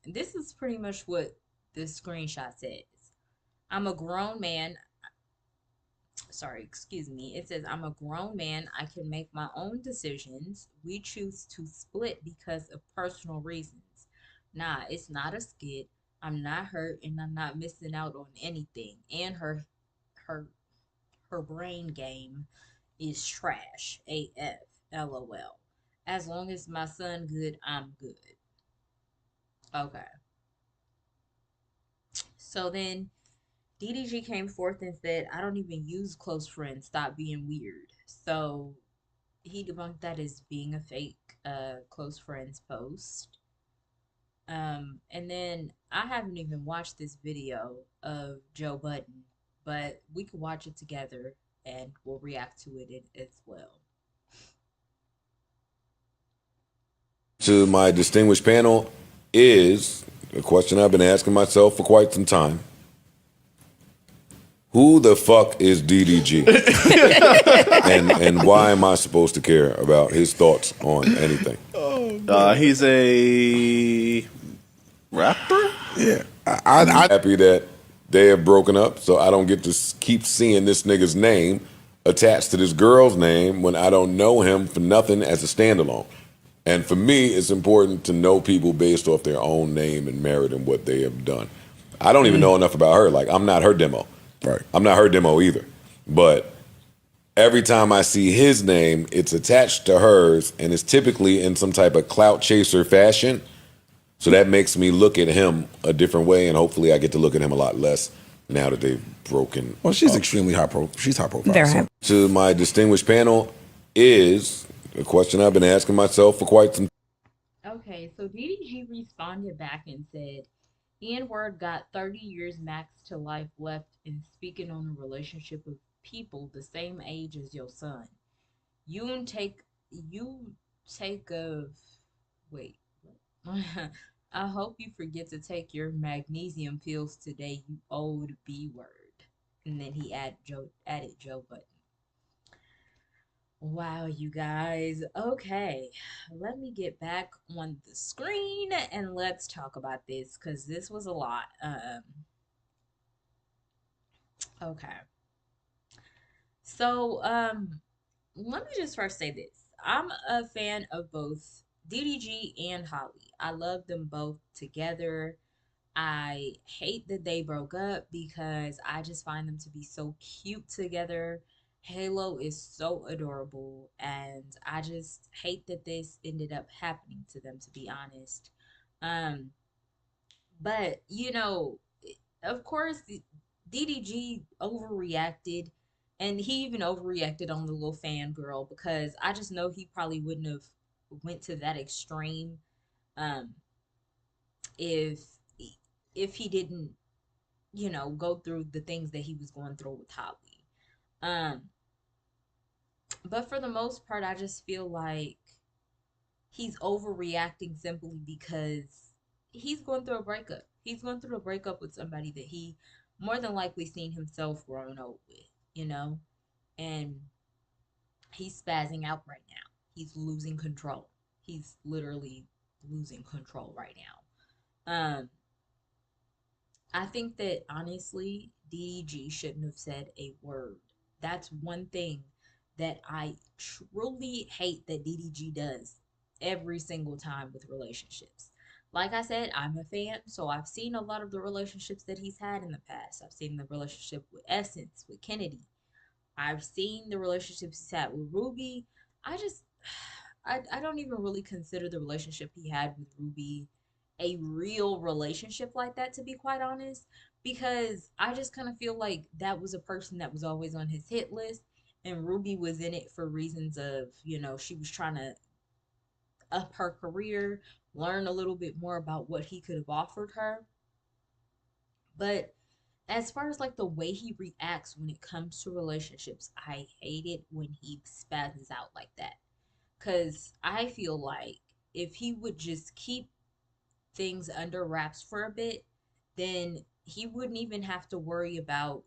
this is pretty much what this screenshot says. I'm a grown man. Sorry, excuse me. It says, I'm a grown man. I can make my own decisions. We choose to split because of personal reasons. Nah, it's not a skit. I'm not hurt and I'm not missing out on anything. And her her brain game is trash. AF. LOL. As long as my son good, I'm good. Okay. So then DDG came forth and said, I don't even use close friends. Stop being weird. So he debunked that as being a fake close friends post. And then I haven't even watched this video of Joe Budden, but we could watch it together and we'll react to it as well. To my distinguished panel is a question I've been asking myself for quite some time. Who the fuck is DDG? and why am I supposed to care about his thoughts on anything? He's a rapper? Yeah. I'm happy that they have broken up, so I don't get to keep seeing this nigga's name attached to this girl's name when I don't know him for nothing as a standalone. And for me, it's important to know people based off their own name and merit and what they have done. I don't even know enough about her. Like, I'm not her demo. Right. I'm not her demo either. But every time I see his name, it's attached to hers, and it's typically in some type of clout chaser fashion. So that makes me look at him a different way, and hopefully I get to look at him a lot less now that they've broken. Well, she's extremely high profile. She's high profile. Very high. To my distinguished panel is a question I've been asking myself for quite some time. Okay, so DDG responded back and said, N-word got 30 years max to life left in speaking on a relationship of people the same age as your son. You take of wait. I hope you forget to take your magnesium pills today, you old B word. And then he added Joe Budden. Wow, you guys. Okay, let me get back on the screen and let's talk about this because this was a lot. Okay. So, let me just first say this. I'm a fan of both DDG and Holly. I love them both together. I hate that they broke up because I just find them to be so cute together. Halo is so adorable, and I just hate that this ended up happening to them, to be honest. Um, but of course, DDG overreacted, and he even overreacted on the little fangirl because I just know he probably wouldn't have went to that extreme um, if if he didn't go through the things that he was going through with Holly. Um, but for the most part, I just feel like he's overreacting simply because he's going through a breakup. He's going through a breakup with somebody that he more than likely seen himself growing old with, you know? And he's spazzing out right now. He's losing control. He's literally losing control right now. I think that honestly, DDG shouldn't have said a word. That's one thing that I truly hate that DDG does every single time with relationships. Like I said, I'm a fan, so I've seen a lot of the relationships that he's had in the past. I've seen the relationship with Essence, with Kennedy. I've seen the relationships he's had with Ruby. I just, I don't even really consider the relationship he had with Ruby a real relationship like that, to be quite honest, because I just kind of feel like that was a person that was always on his hit list, and Ruby was in it for reasons of, she was trying to up her career, learn a little bit more about what he could have offered her. But as far as like the way he reacts when it comes to relationships, I hate it when he spazzes out like that. Because I feel like if he would just keep things under wraps for a bit, then he wouldn't even have to worry about,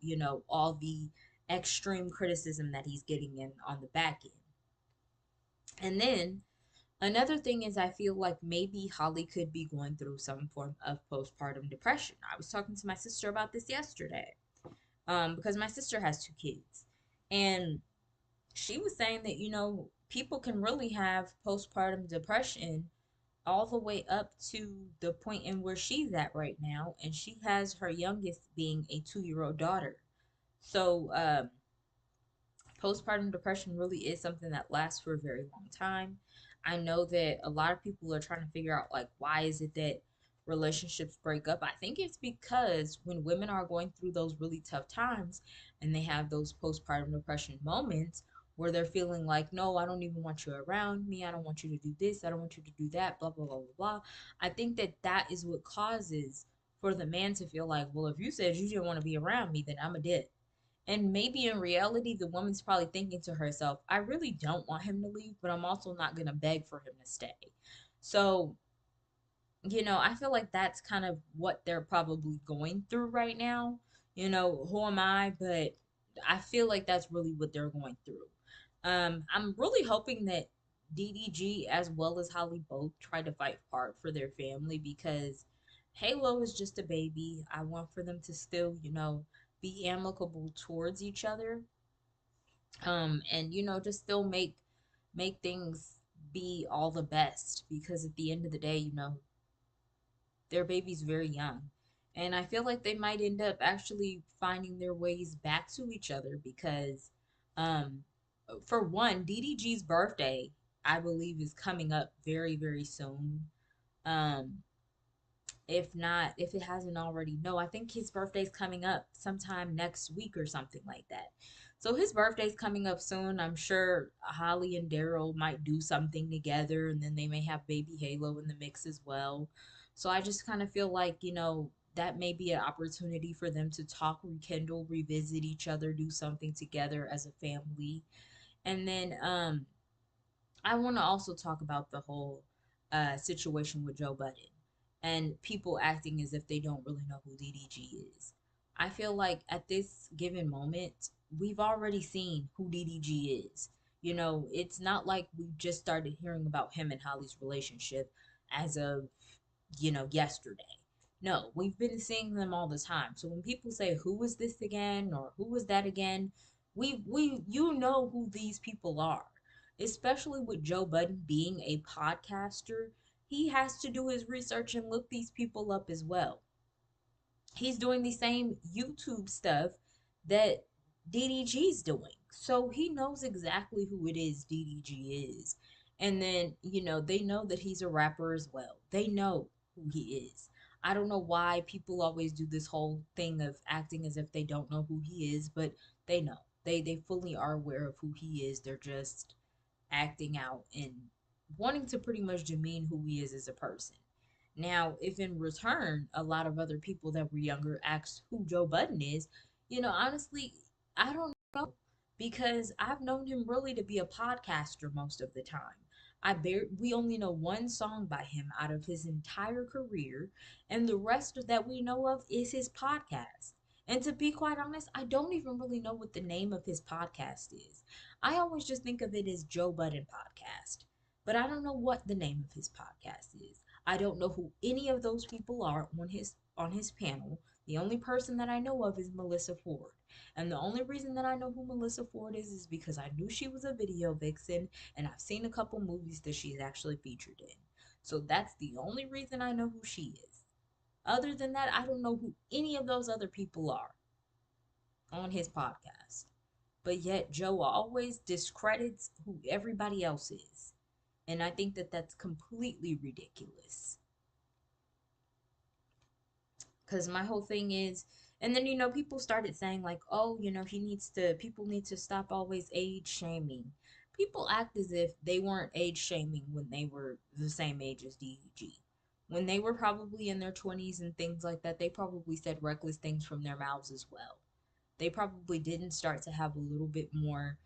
all the extreme criticism that he's getting in on the back end. And then another thing is, I feel like maybe Holly could be going through some form of postpartum depression. I was talking to my sister about this yesterday, because my sister has 2 kids. And she was saying that, people can really have postpartum depression all the way up to the point in where she's at right now. And she has her youngest being a 2-year-old daughter. So, postpartum depression really is something that lasts for a very long time. I know that a lot of people are trying to figure out, like, why is it that relationships break up? I think it's because when women are going through those really tough times and they have those postpartum depression moments where they're feeling like, no, I don't even want you around me. I don't want you to do this. I don't want you to do that, blah, blah, blah, blah, blah. I think that that is what causes for the man to feel like, well, if you said you didn't want to be around me, then I'm a dick. And maybe in reality, the woman's probably thinking to herself, I really don't want him to leave, but I'm also not going to beg for him to stay. So, I feel like that's kind of what they're probably going through right now. Who am I? But I feel like that's really what they're going through. I'm really hoping that DDG as well as Holly both try to fight hard for their family, because Halo is just a baby. I want for them to still, be amicable towards each other. And just still make things be all the best, because at the end of the day, their baby's very young. And I feel like they might end up actually finding their ways back to each other because, um, for one, DDG's birthday, I believe, is coming up very, very soon. Um, if not, if it hasn't already, no, I think his birthday's coming up sometime next week or something like that. So his birthday's coming up soon. I'm sure Holly and Daryl might do something together, and then they may have baby Halo in the mix as well. So I just kind of feel like, that may be an opportunity for them to talk, rekindle, revisit each other, do something together as a family. And then I want to also talk about the whole situation with Joe Budden and people acting as if they don't really know who DDG is. I feel like at this given moment, we've already seen who DDG is. It's not like we just started hearing about him and Holly's relationship as of, yesterday. No, we've been seeing them all the time. So when people say, who was this again? Or who was that again? We you know who these people are. especially with Joe Budden being a podcaster. He has to do his research and look these people up as well. He's doing the same YouTube stuff that DDG's doing. So he knows exactly who it is DDG is. And then, they know that he's a rapper as well. They know who he is. I don't know why people always do this whole thing of acting as if they don't know who he is, but they know. They fully are aware of who he is. They're just acting out and wanting to pretty much demean who he is as a person. Now, if in return a lot of other people that were younger asked who Joe Budden is, honestly, I don't know, because I've known him really to be a podcaster most of the time. We only know one song by him out of his entire career, and the rest of that we know of is his podcast. And to be quite honest, I don't even really know what the name of his podcast is. I always just think of it as Joe Budden Podcast, but I don't know what the name of his podcast is. I don't know who any of those people are on his panel. The only person that I know of is Melissa Ford. And the only reason that I know who Melissa Ford is because I knew she was a video vixen and I've seen a couple movies that she's actually featured in. So that's the only reason I know who she is. Other than that, I don't know who any of those other people are on his podcast. But yet Joe always discredits who everybody else is. And I think that that's completely ridiculous. Because my whole thing is, and then, people started saying like, oh, people need to stop always age shaming. People act as if they weren't age shaming when they were the same age as DDG. When they were probably in their 20s and things like that, they probably said reckless things from their mouths as well. They probably didn't start to have a little bit more,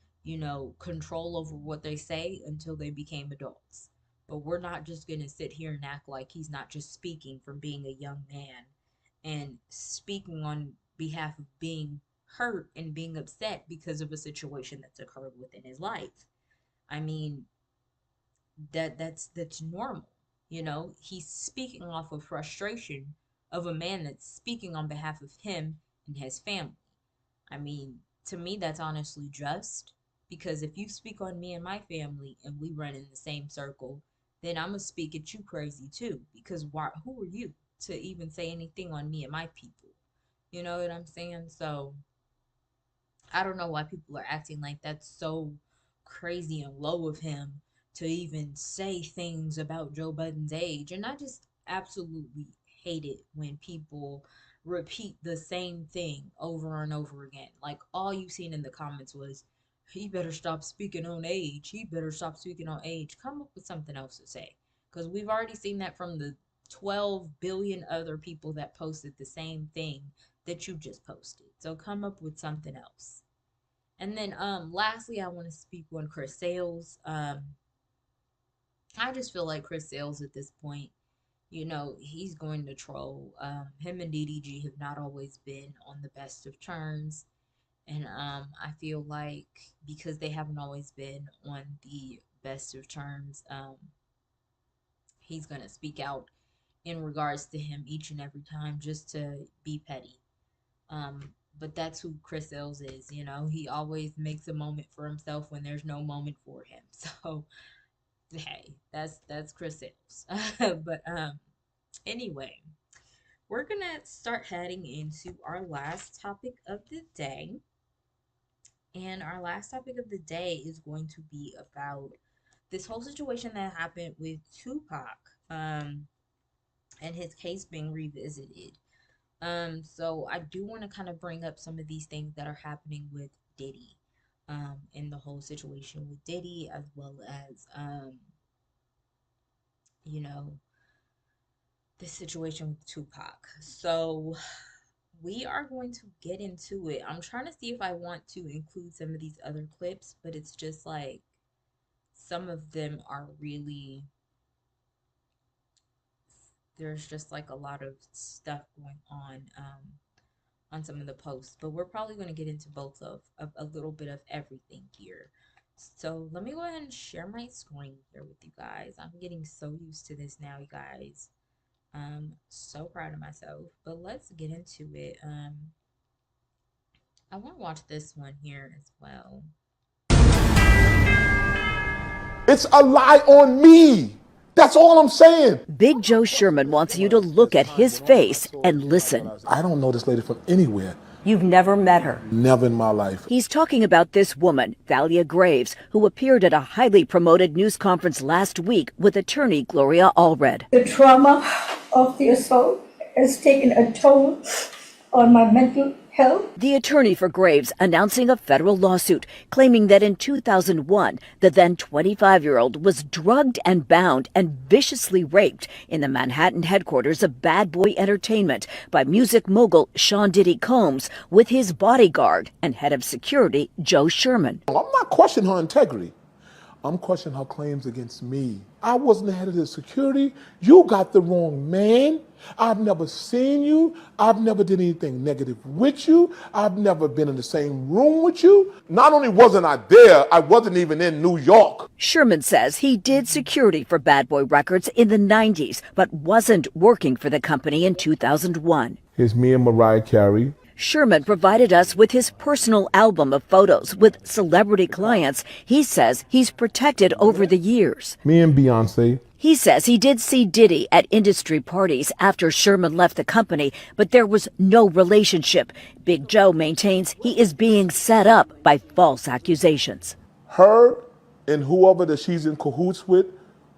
control over what they say until they became adults. But we're not just going to sit here and act like he's not just speaking from being a young man and speaking on behalf of being hurt and being upset because of a situation that's occurred within his life. I mean, that's normal. He's speaking off of frustration of a man that's speaking on behalf of him and his family. I mean, to me, that's honestly just, because if you speak on me and my family and we run in the same circle, then I'm going to speak at you crazy too. Because who are you to even say anything on me and my people? You know what I'm saying? So I don't know why people are acting like that's so crazy and low of him to even say things about Joe Budden's age. And I just absolutely hate it when people repeat the same thing over and over again. Like, all you've seen in the comments was, he better stop speaking on age. He better stop speaking on age. Come up with something else to say. Because we've already seen that from the 12 billion other people that posted the same thing that you just posted. So come up with something else. And then lastly, I want to speak on Chris Sales. I just feel like Chris Sales at this point, he's going to troll. Him and DDG have not always been on the best of terms. And I feel like because they haven't always been on the best of terms, he's going to speak out in regards to him each and every time just to be petty. But that's who Chris Sales is. He always makes a moment for himself when there's no moment for him. So, hey, that's Chris Sales. But anyway, we're gonna start heading into our last topic of the day. And our last topic of the day is going to be about this whole situation that happened with Tupac, and his case being revisited. So I do want to kind of bring up some of these things that are happening with Diddy, in the whole situation with Diddy, as well as, this situation with Tupac. So we are going to get into it. I'm trying to see if I want to include some of these other clips, but it's just like some of them are really, there's just like a lot of stuff going on some of the posts, but we're probably going to get into both of a little bit of everything here. So let me go ahead and share my screen here with you guys. I'm getting so used to this now, you guys. I'm so proud of myself, but let's get into it. I want to watch this one here as well. It's a lie on me. That's all I'm saying. Big Joe Sherman wants you to look at his face and listen. I don't know this lady from anywhere. You've never met her? Never in my life. He's talking about this woman, Thalia Graves, who appeared at a highly promoted news conference last week with attorney Gloria Allred. The trauma of the assault has taken a toll on my mental health. The attorney for Graves announcing a federal lawsuit claiming that in 2001, the then 25-year-old was drugged and bound and viciously raped in the Manhattan headquarters of Bad Boy Entertainment by music mogul Sean Diddy Combs with his bodyguard and head of security Joe Sherman. I'm not questioning her integrity. I'm questioning her claims against me. I wasn't the head of the security. You got the wrong man. I've never seen you. I've never did anything negative with you. I've never been in the same room with you. Not only wasn't I there, I wasn't even in New York. Sherman says he did security for Bad Boy Records in the 90s, but wasn't working for the company in 2001. Here's me and Mariah Carey. Sherman provided us with his personal album of photos with celebrity clients he says he's protected over the years. Me and Beyonce. He says he did see Diddy at industry parties after Sherman left the company, but there was no relationship. Big Joe maintains he is being set up by false accusations. Her and whoever that she's in cahoots with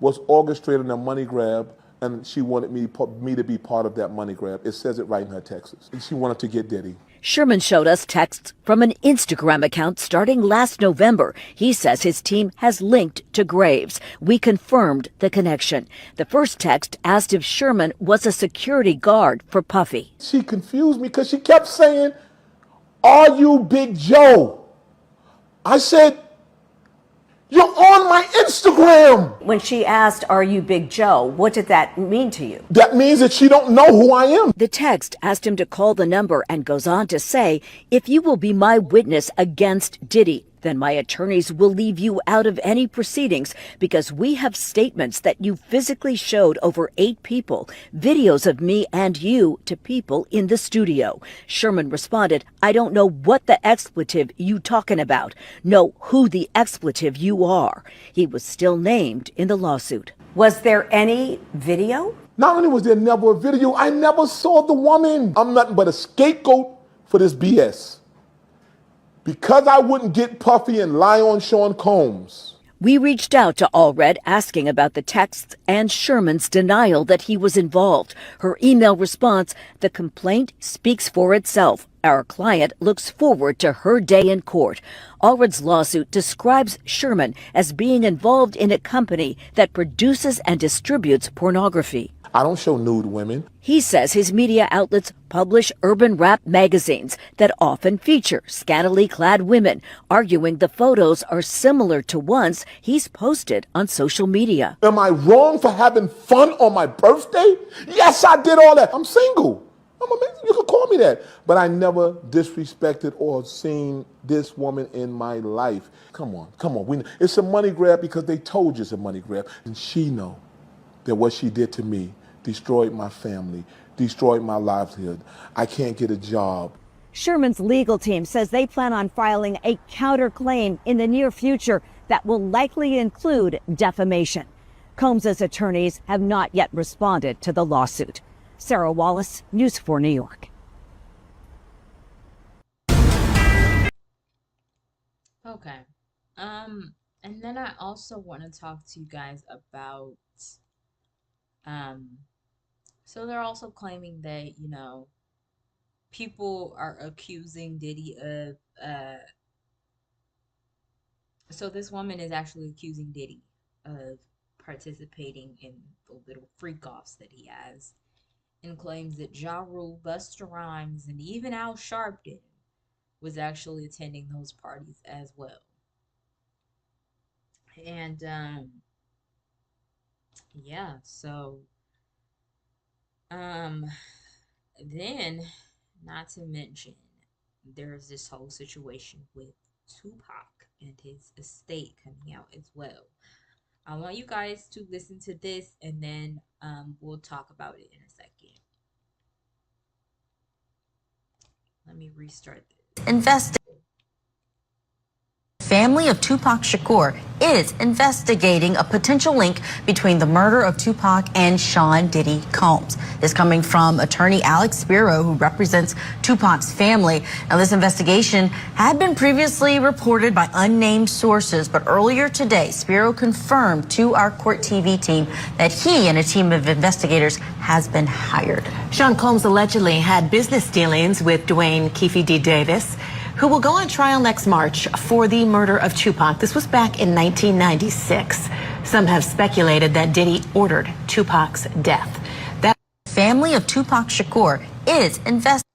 was orchestrating a money grab, and she wanted me to be part of that money grab. It says it right in her texts. And she wanted to get Diddy. Sherman showed us texts from an Instagram account starting last November. He says his team has linked to Graves. We confirmed the connection. The first text asked if Sherman was a security guard for Puffy. She confused me because she kept saying, "Are you Big Joe?" I said, "You're on my Instagram." When she asked, "Are you Big Joe?" what did that mean to you? That means that she don't know who I am. The text asked him to call the number and goes on to say, "If you will be my witness against Diddy, then my attorneys will leave you out of any proceedings because we have statements that you physically showed over 8 people, videos of me and you to people in the studio." Sherman responded, "I don't know what the expletive you talking about. Know who the expletive you are." He was still named in the lawsuit. Was there any video? Not only was there never a video, I never saw the woman. I'm nothing but a scapegoat for this BS. Because I wouldn't get Puffy and lie on Sean Combs. We reached out to Allred asking about the texts and Sherman's denial that he was involved. Her email response, "The complaint speaks for itself. Our client looks forward to her day in court." Allred's lawsuit describes Sherman as being involved in a company that produces and distributes pornography. I don't show nude women. He says his media outlets publish urban rap magazines that often feature scantily clad women, arguing the photos are similar to ones he's posted on social media. Am I wrong for having fun on my birthday? Yes, I did all that. I'm single. You can call me that. But I never disrespected or seen this woman in my life. Come on. It's a money grab because they told you it's a money grab. And she know that what she did to me destroyed my family, destroyed my livelihood. I can't get a job. Sherman's legal team says they plan on filing a counterclaim in the near future that will likely include defamation. Combs' attorneys have not yet responded to the lawsuit. Sarah Wallace, News 4 New York. Okay. And then I also want to talk to you guys about so they're also claiming that, people are accusing Diddy of so this woman is actually accusing Diddy of participating in the little freak-offs that he has, and claims that Ja Rule, Busta Rhymes, and even Al Sharpton was actually attending those parties as well. And yeah, so then, not to mention, there's this whole situation with Tupac and his estate coming out as well. I want you guys to listen to this, and then we'll talk about it in a second. Let me restart this. Invest. Family family of Tupac Shakur is investigating a potential link between the murder of Tupac and Sean Diddy Combs. This coming from attorney Alex Spiro, who represents Tupac's family. Now, this investigation had been previously reported by unnamed sources, but earlier today, Spiro confirmed to our Court TV team that he and a team of investigators has been hired. Sean Combs allegedly had business dealings with Dwayne Keefe D. Davis, who will go on trial next March for the murder of Tupac. This was back in 1996. Some have speculated that Diddy ordered Tupac's death. That family of Tupac Shakur is investigating.